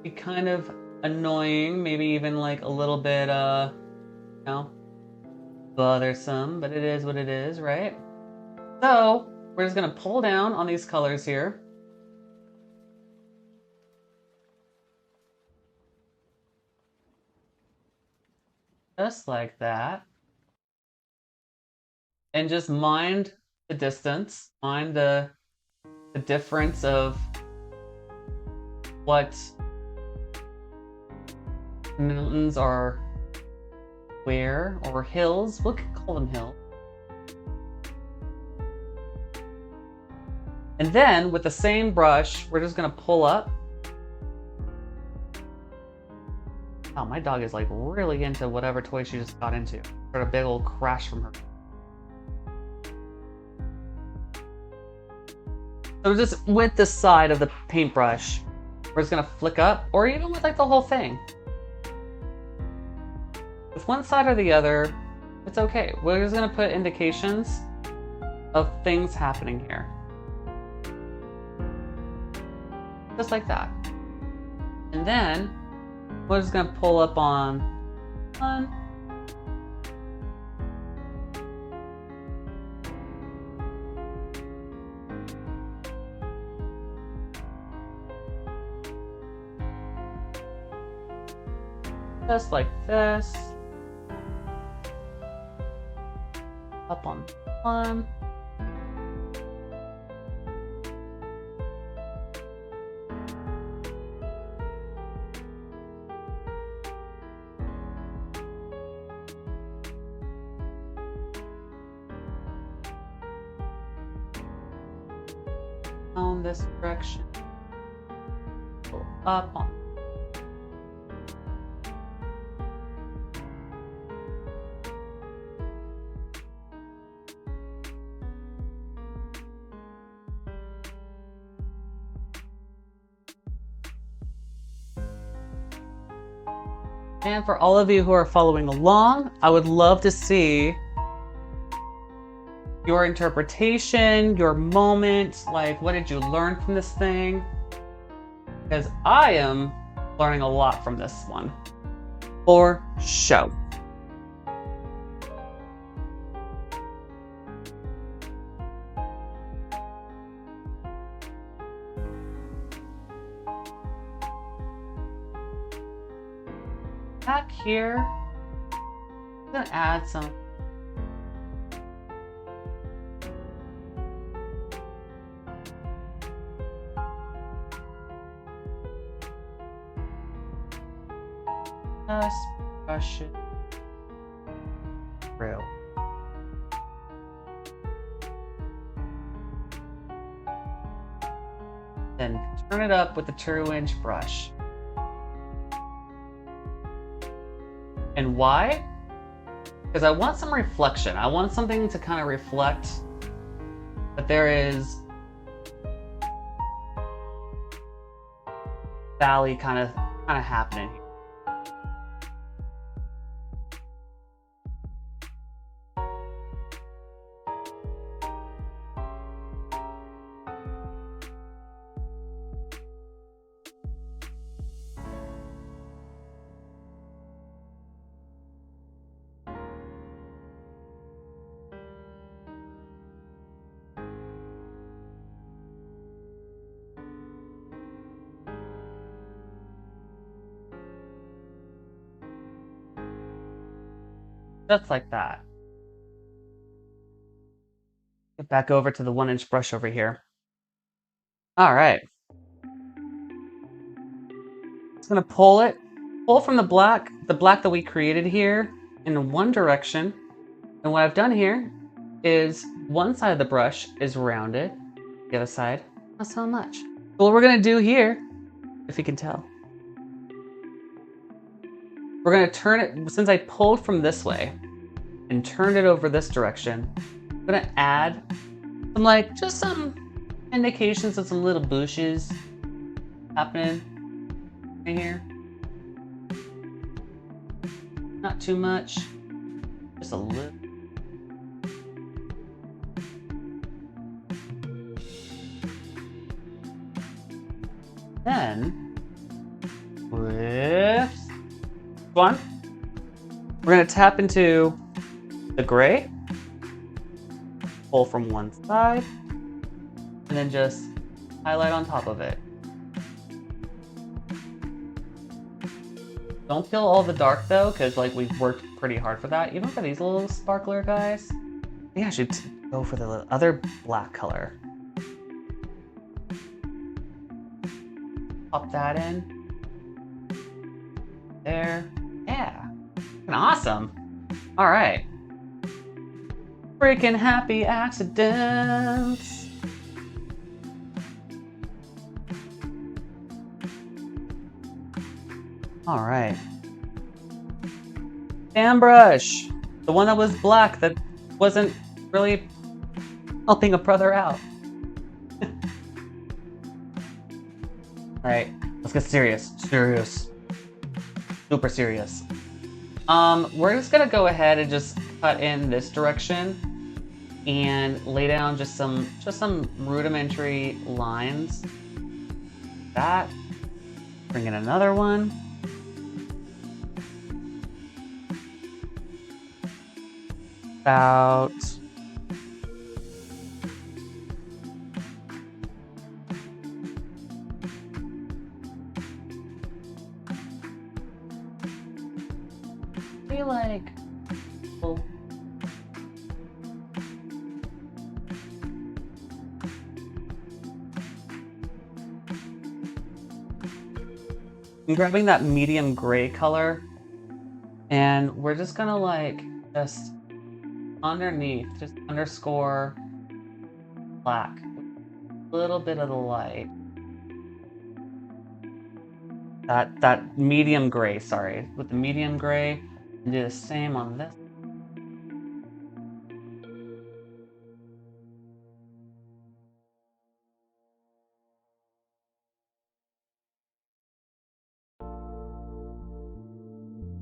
S1: be kind of annoying, maybe even like a little bit, you know, bothersome, but it is what it is, right? So we're just gonna pull down on these colors here. Just like that. And just mind the distance, mind the difference of what mountains are where, or hills. We'll call them hills. And then with the same brush, we're just gonna pull up. Oh, my dog is like really into whatever toy she just got into. Got a big old crash from her. So just with the side of the paintbrush, we're just gonna flick up, or even with like the whole thing. With one side or the other, it's okay. We're just gonna put indications of things happening here. Just like that. And then we're just gonna pull up on one. Just like this. Up on one. Down this direction. Go up on. And for all of you who are following along, I would love to see your interpretation, your moment, like what did you learn from this thing? Because I am learning a lot from this one, for show. Back here, I'm gonna add some just brush it through. Then turn it up with the 2-inch brush. And why? Because I want some reflection. I want something to kind of reflect that there is valley kind of happening here. Just like that. Get back over to the 1-inch brush over here. All right. Just gonna pull from the black that we created here in one direction. And what I've done here is one side of the brush is rounded, the other side, not so much. So what we're gonna do here, if you can tell, we're gonna turn it, since I pulled from this way and turned it over this direction, I'm gonna add some just some indications of some little bushes happening right here. Not too much, just a little. Then, with one, we're gonna tap into the gray, pull from one side, and then just highlight on top of it. Don't kill all the dark though, because like we've worked pretty hard for that. Even for these little sparkler guys, I think I should go for the other black color. Pop that in. There. Yeah. Awesome. All right. Freaking happy accidents. All right. Fan brush. The one that was black that wasn't really helping a brother out. All right, let's get serious. Serious. Super serious. We're just gonna go ahead and just cut in this direction and lay down just some rudimentary lines. That. Bring in another one. About feel like I'm grabbing that medium gray color, and we're just gonna like just underneath, just underscore black, a little bit of the light. That medium gray, sorry, with the medium gray, and do the same on this.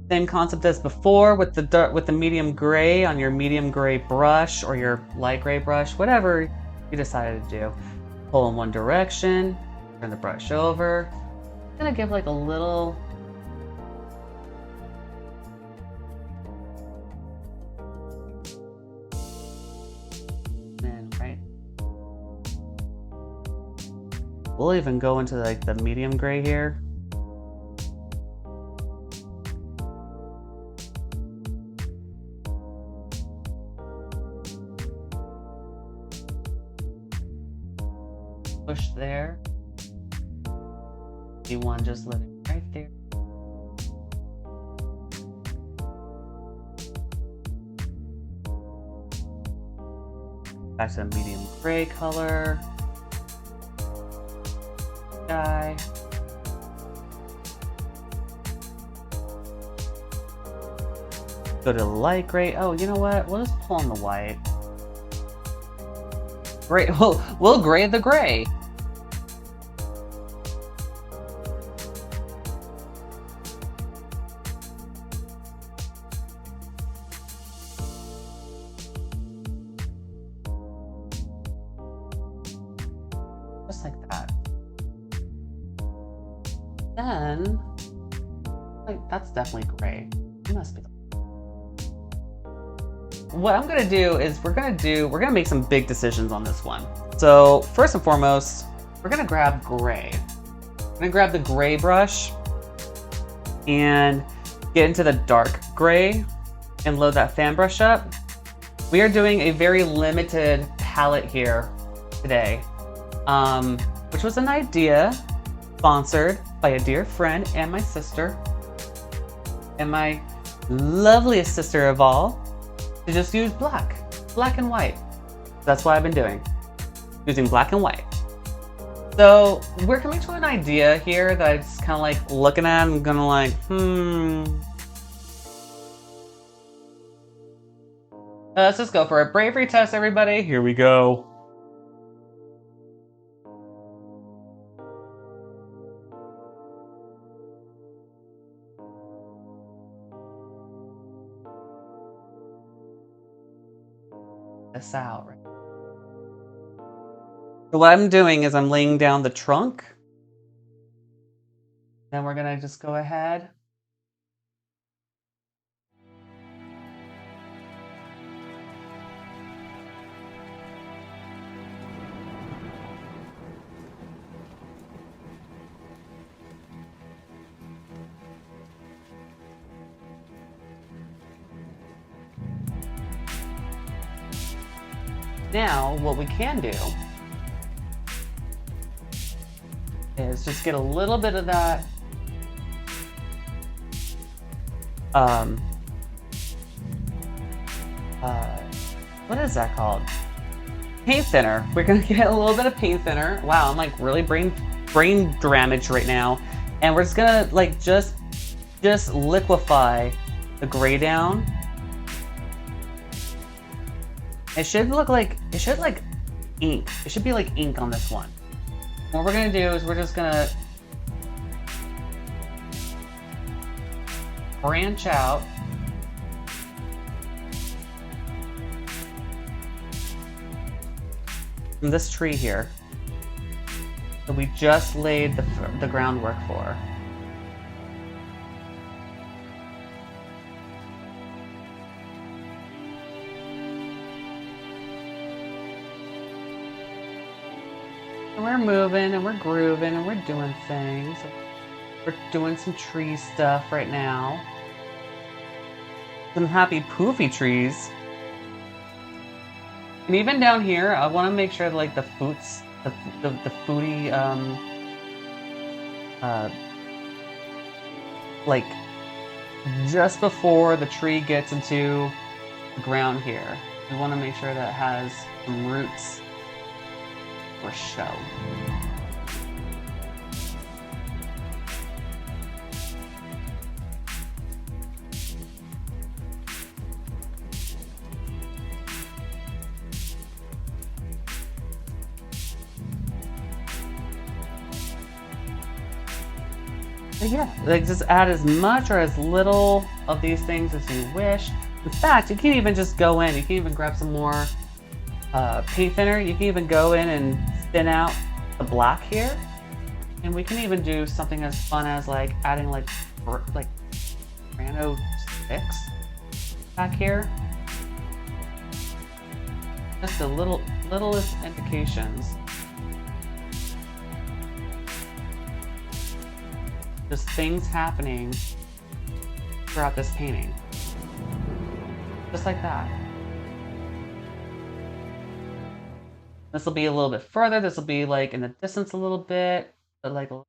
S1: Same concept as before with the medium gray on your medium gray brush or your light gray brush, whatever you decided to do. Pull in one direction, turn the brush over. I'm gonna give like a little right. We'll even go into like the medium gray here. Push there. You just let it right there. Back to the medium gray color. Sky. Go to the light gray. Oh, you know what? We'll just pull on the white. Gray. We'll gray the gray. Just like that. Then, like, that's definitely gray. It must be. What I'm gonna do is we're gonna make some big decisions on this one. So first and foremost, we're gonna grab gray. I'm gonna grab the gray brush and get into the dark gray and load that fan brush up. We are doing a very limited palette here today, which was an idea sponsored by a dear friend and my sister, and my loveliest sister of all, to just use black and white. That's what I've been doing, using black and white. So we're coming to an idea here that I'm just kind of like looking at and gonna like, let's just go for a bravery test, everybody. Here we go. This out, right? So what I'm doing is I'm laying down the trunk Then we're gonna just go ahead. Now, what we can do is just get a little bit of that what is that called? Paint thinner. We're gonna get a little bit of paint thinner. Wow, I'm like really brain damage right now. And we're just gonna like just liquefy the gray down. It should look like, it should like ink. It should be like ink on this one. What we're gonna do is we're just gonna branch out. From this tree here that we just laid the groundwork for. And we're moving and we're grooving and we're doing things. We're doing some tree stuff right now. Some happy poofy trees. And even down here, I want to make sure that, like, the fruits, the foodie, like, just before the tree gets into the ground here, we want to make sure that it has some roots for show. But yeah, like just add as much or as little of these things as you wish. In fact, you can even just go in, you can even grab some more paint thinner. You can even go in and thin out the black here. And we can even do something as fun as like adding like rando sticks back here. Just the littlest indications. Just things happening throughout this painting. Just like that. This will be a little bit further. This will be like in the distance a little bit, but like a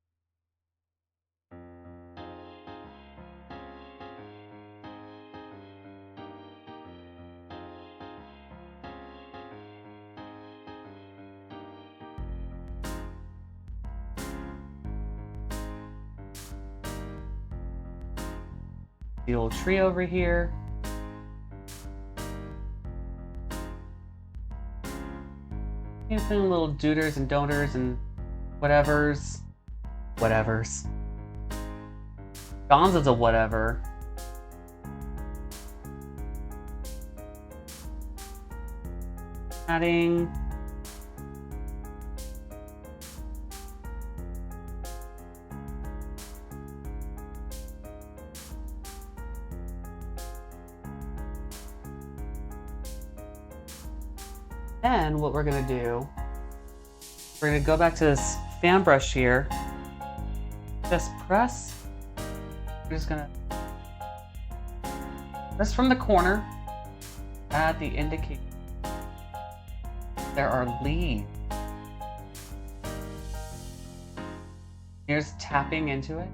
S1: the old tree over here. You put in little dooders and donors and whatevers. John's is a whatever. Adding then what we're gonna do, we're gonna go back to this fan brush here. Just press. We're just gonna press from the corner. Add the indicator. There are leaves. Here's tapping into it.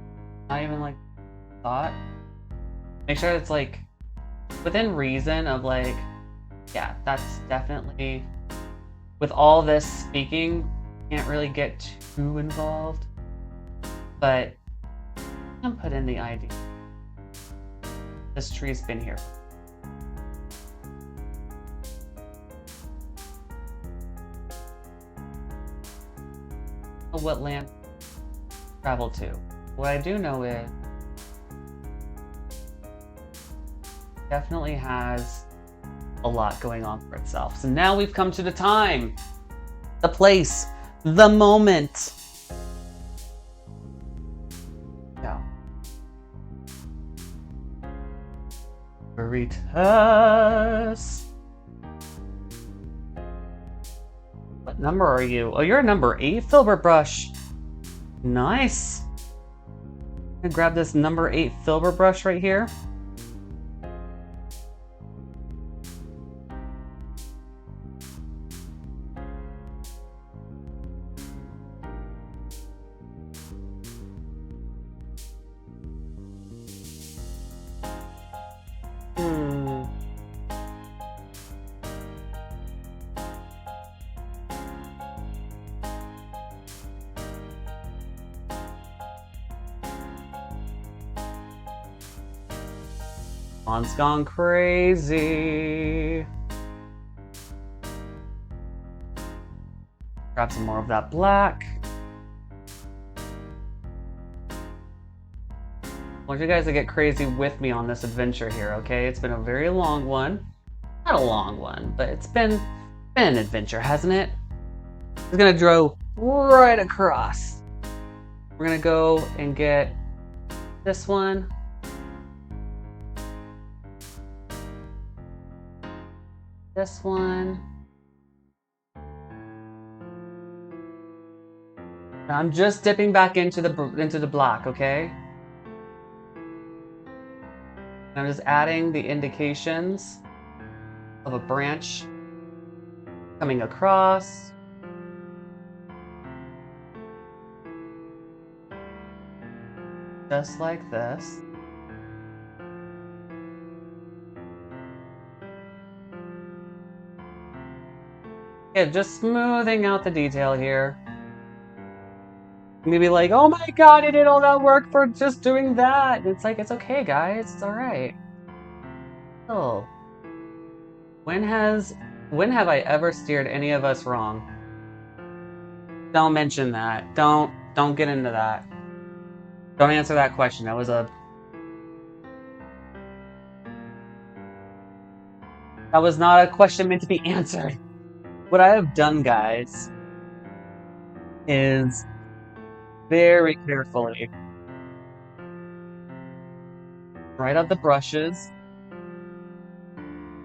S1: Not even like thought. Make sure it's like within reason of like, yeah, that's definitely, with all this speaking, can't really get too involved, but I can put in the idea. This tree's been here. What land travel to. What I do know is definitely has a lot going on for itself. So now we've come to the time, the place, the moment. Yeah, retest. What number are you? Oh, you're a number 8 filbert brush. Nice. I'm gonna grab this number 8 filbert brush right here. On's gone crazy. Grab some more of that black. I want you guys to get crazy with me on this adventure here, okay? It's been a very long one. Not a long one, but it's been an adventure, hasn't it? It's gonna draw right across. We're gonna go and get this one. This one. I'm just dipping back into the black, okay? I'm just adding the indications of a branch coming across. Just like this. Yeah, just smoothing out the detail here. Maybe like, oh my god, I did all that work for just doing that. And it's like, it's okay, guys. It's alright. Oh. When have I ever steered any of us wrong? Don't mention that. Don't get into that. Don't answer that question. That was not a question meant to be answered. What I have done, guys, is very carefully right up the brushes.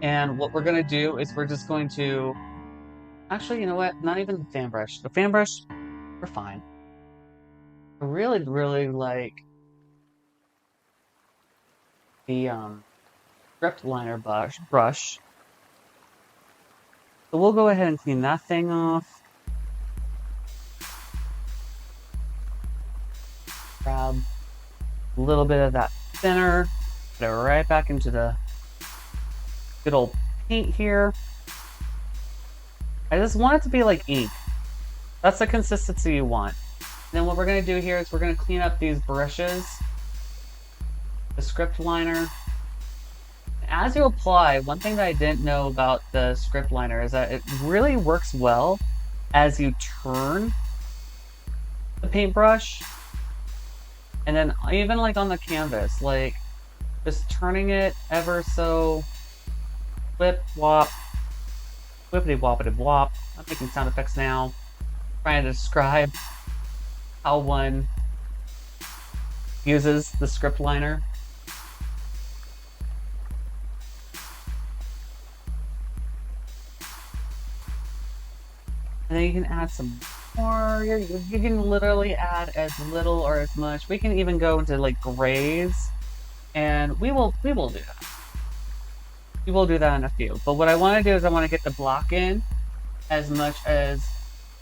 S1: And what we're going to do is we're just going to... Actually, you know what? Not even the fan brush. The fan brush, we're fine. I really, really like the script liner brush. So we'll go ahead and clean that thing off. Grab a little bit of that thinner, put it right back into the good old paint here. I just want it to be like ink. That's the consistency you want. And then what we're going to do here is we're going to clean up these brushes, the script liner. As you apply, one thing that I didn't know about the script liner is that it really works well as you turn the paintbrush. And then even like on the canvas, like just turning it ever so whip, wop, whippity woppity wop. I'm making sound effects now, trying to describe how one uses the script liner. And then you can add some more. You can literally add as little or as much. We can even go into like grays, and we will do that. We will do that in a few. But what I want to do is I want to get the block in as much as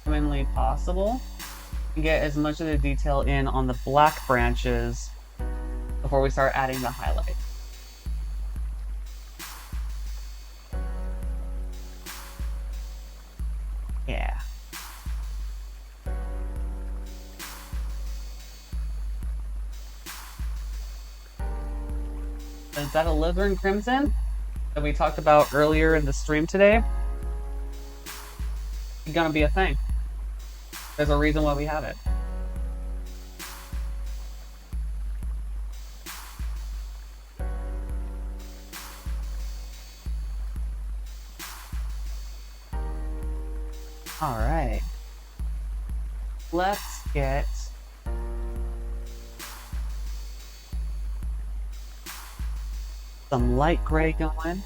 S1: humanly possible, and get as much of the detail in on the black branches before we start adding the highlight. Yeah. Is that alizarin crimson that we talked about earlier in the stream today? It's gonna be a thing. There's a reason why we have it. All right. Let's get some light gray going.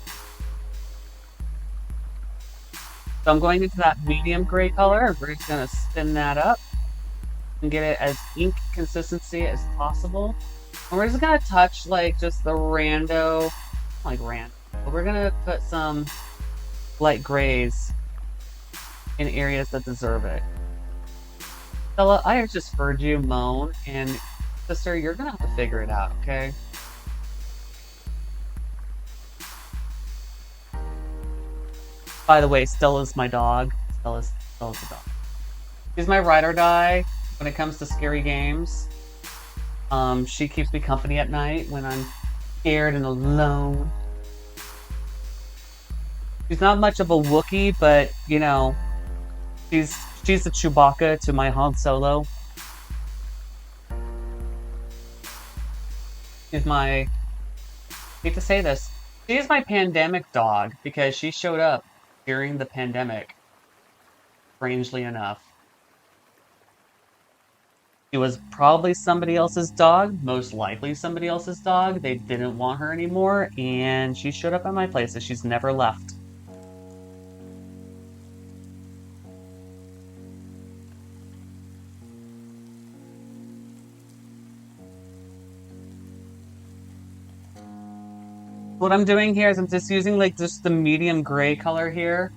S1: So I'm going into that medium gray color. We're just gonna spin that up and get it as ink consistency as possible. And we're just gonna touch like just the rando, like random, but we're gonna put some light grays in areas that deserve it. Stella, I have just heard you moan, and sister, you're gonna have to figure it out, okay? By the way, Stella's my dog. Stella's the dog. She's my ride or die when it comes to scary games. She keeps me company at night when I'm scared and alone. She's not much of a Wookiee, but you know, she's the Chewbacca to my Han Solo. She's my, I hate to say this, she is my pandemic dog because she showed up during the pandemic, strangely enough. She was probably somebody else's dog, most likely somebody else's dog. They didn't want her anymore, and she showed up at my place and she's never left. What I'm doing here is I'm just using like just the medium gray color here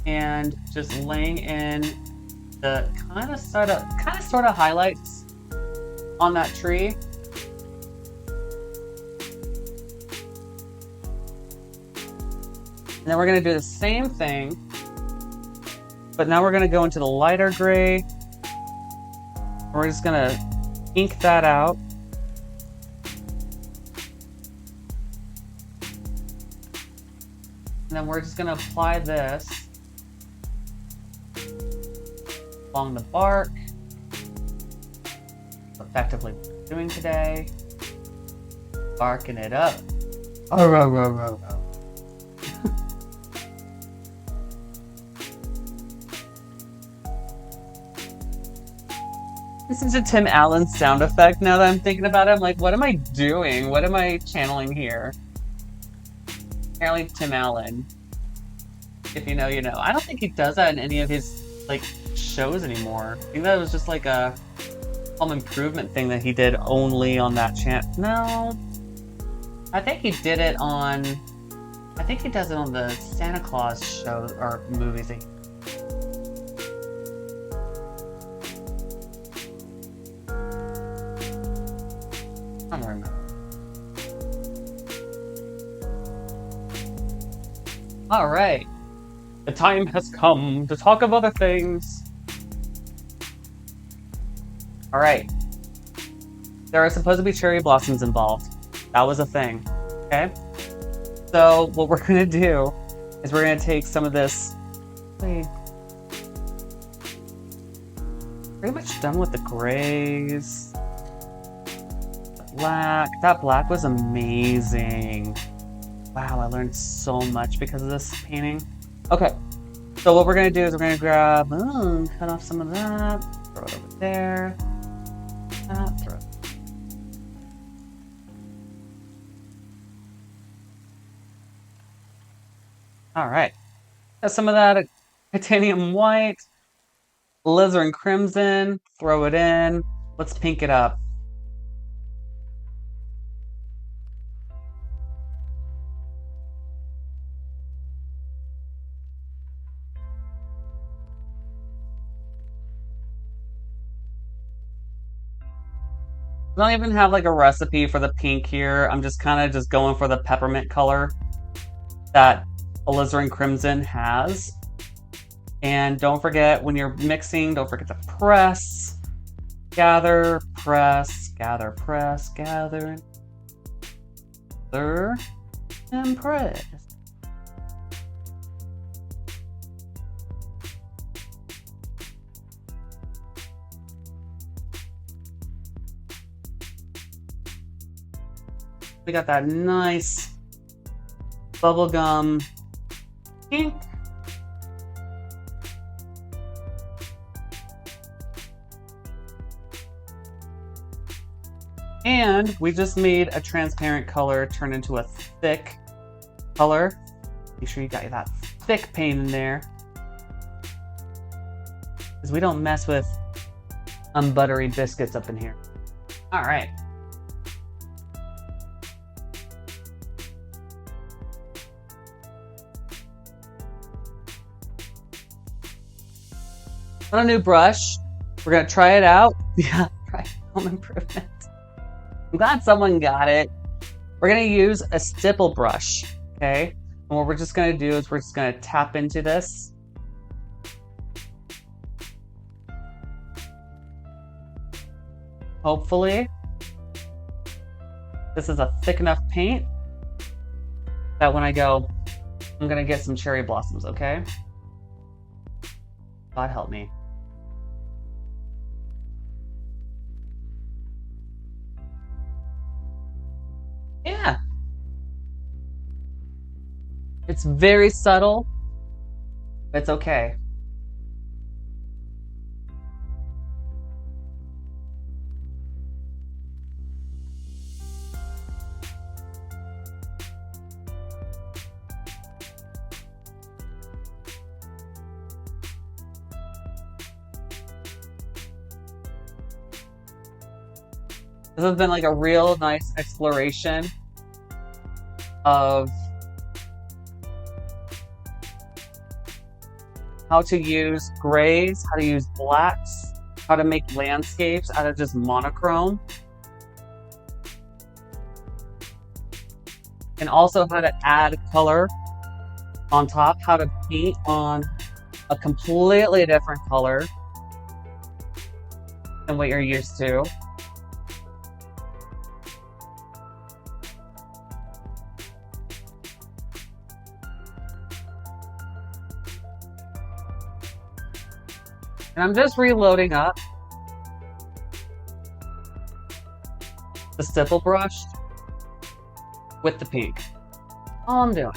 S1: and just laying in the kind of sort of highlights on that tree. And then we're gonna do the same thing, but now we're gonna go into the lighter gray. We're just gonna ink that out. And then we're just gonna apply this along the bark. Effectively what we're doing today. Barking it up. Oh, row, row, row, row. This is a Tim Allen sound effect now that I'm thinking about it. I'm like, what am I doing? What am I channeling here? Apparently Tim Allen. If you know, you know. I don't think he does that in any of his like shows anymore. I think that was just like a home improvement thing that he did only on that channel. No. I think he did it on, I think he does it on the Santa Claus show or movies. I don't remember. Alright. The time has come to talk of other things. Alright. There are supposed to be cherry blossoms involved. That was a thing. Okay? So, what we're gonna do is we're gonna take some of this. Pretty much done with the grays. The black. That black was amazing. Wow, I learned so much because of this painting. Okay, so what we're gonna do is we're gonna grab, cut off some of that, throw it over there, throw it. All right, got some of that titanium white, alizarin crimson, throw it in. Let's pink it up. I don't even have like a recipe for the pink here. I'm just kind of just going for the peppermint color that alizarin crimson has. And don't forget when you're mixing, don't forget to press, gather, press, gather, press, gather, and press. We got that nice bubblegum pink. And we just made a transparent color turn into a thick color. Make sure you got that thick paint in there, because we don't mess with unbuttery biscuits up in here. All right. On a new brush, we're gonna try it out. Yeah, right. Home improvement. I'm glad someone got it. We're gonna use a stipple brush, okay? And what we're just gonna do is we're just gonna tap into this. Hopefully, this is a thick enough paint that when I go, I'm gonna get some cherry blossoms, okay? God help me. Yeah. It's very subtle, but it's okay. This has been like a real nice exploration of how to use grays, how to use blacks, how to make landscapes out of just monochrome, and also how to add color on top, how to paint on a completely different color than what you're used to. And I'm just reloading up the stipple brush with the pink. All I'm doing.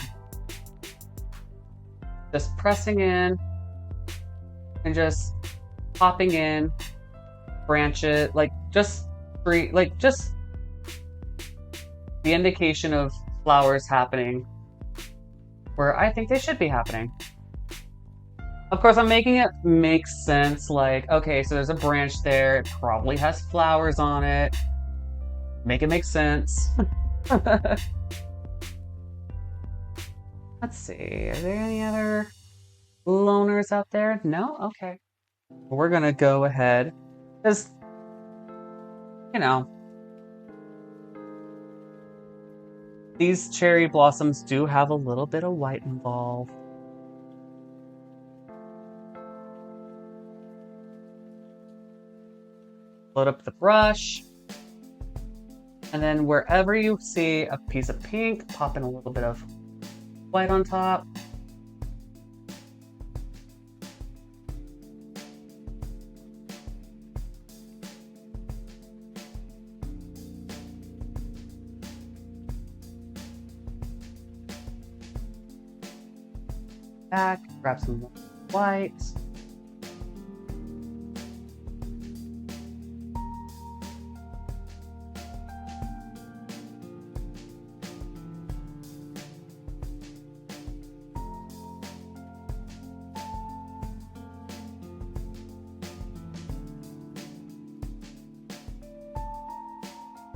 S1: Just pressing in and just popping in, branch it, like just the indication of flowers happening where I think they should be happening. Of course, I'm making it make sense, like, okay, so there's a branch there, it probably has flowers on it. Make it make sense. Let's see, are there any other loners out there? No? Okay. We're gonna go ahead, because, you know, these cherry blossoms do have a little bit of white involved. Load up the brush, and then wherever you see a piece of pink, pop in a little bit of white on top. Back, grab some white.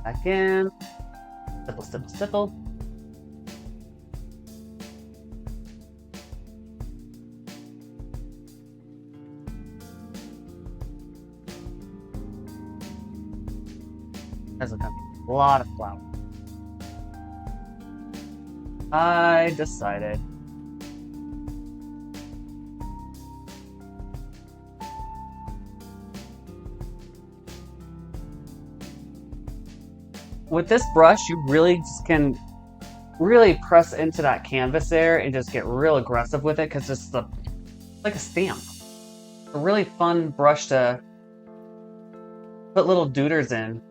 S1: Back in, stipple, stipple, stipple. There's a lot of flowers. I decided. With this brush, you really just can really press into that canvas there and just get real aggressive with it, because it's like a stamp. It's a really fun brush to put little dooders in.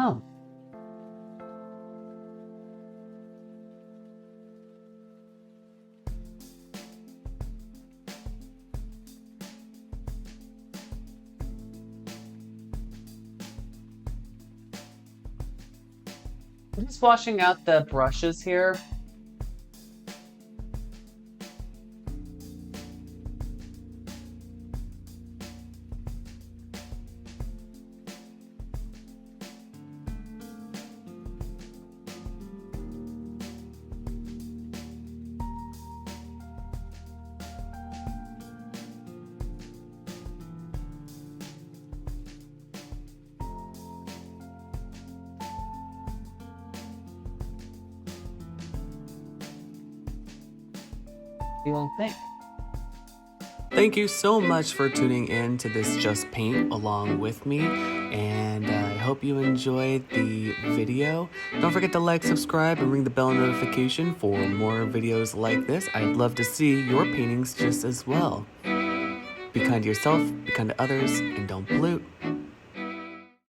S1: Oh. I'm just washing out the brushes here. You won't think.
S2: Thank you so much for tuning in to this Just Paint along with me, and I hope you enjoyed the video. Don't forget to like, subscribe, and ring the bell notification for more videos like this. I'd love to see your paintings just as well. Be kind to yourself, be kind to others, and don't pollute.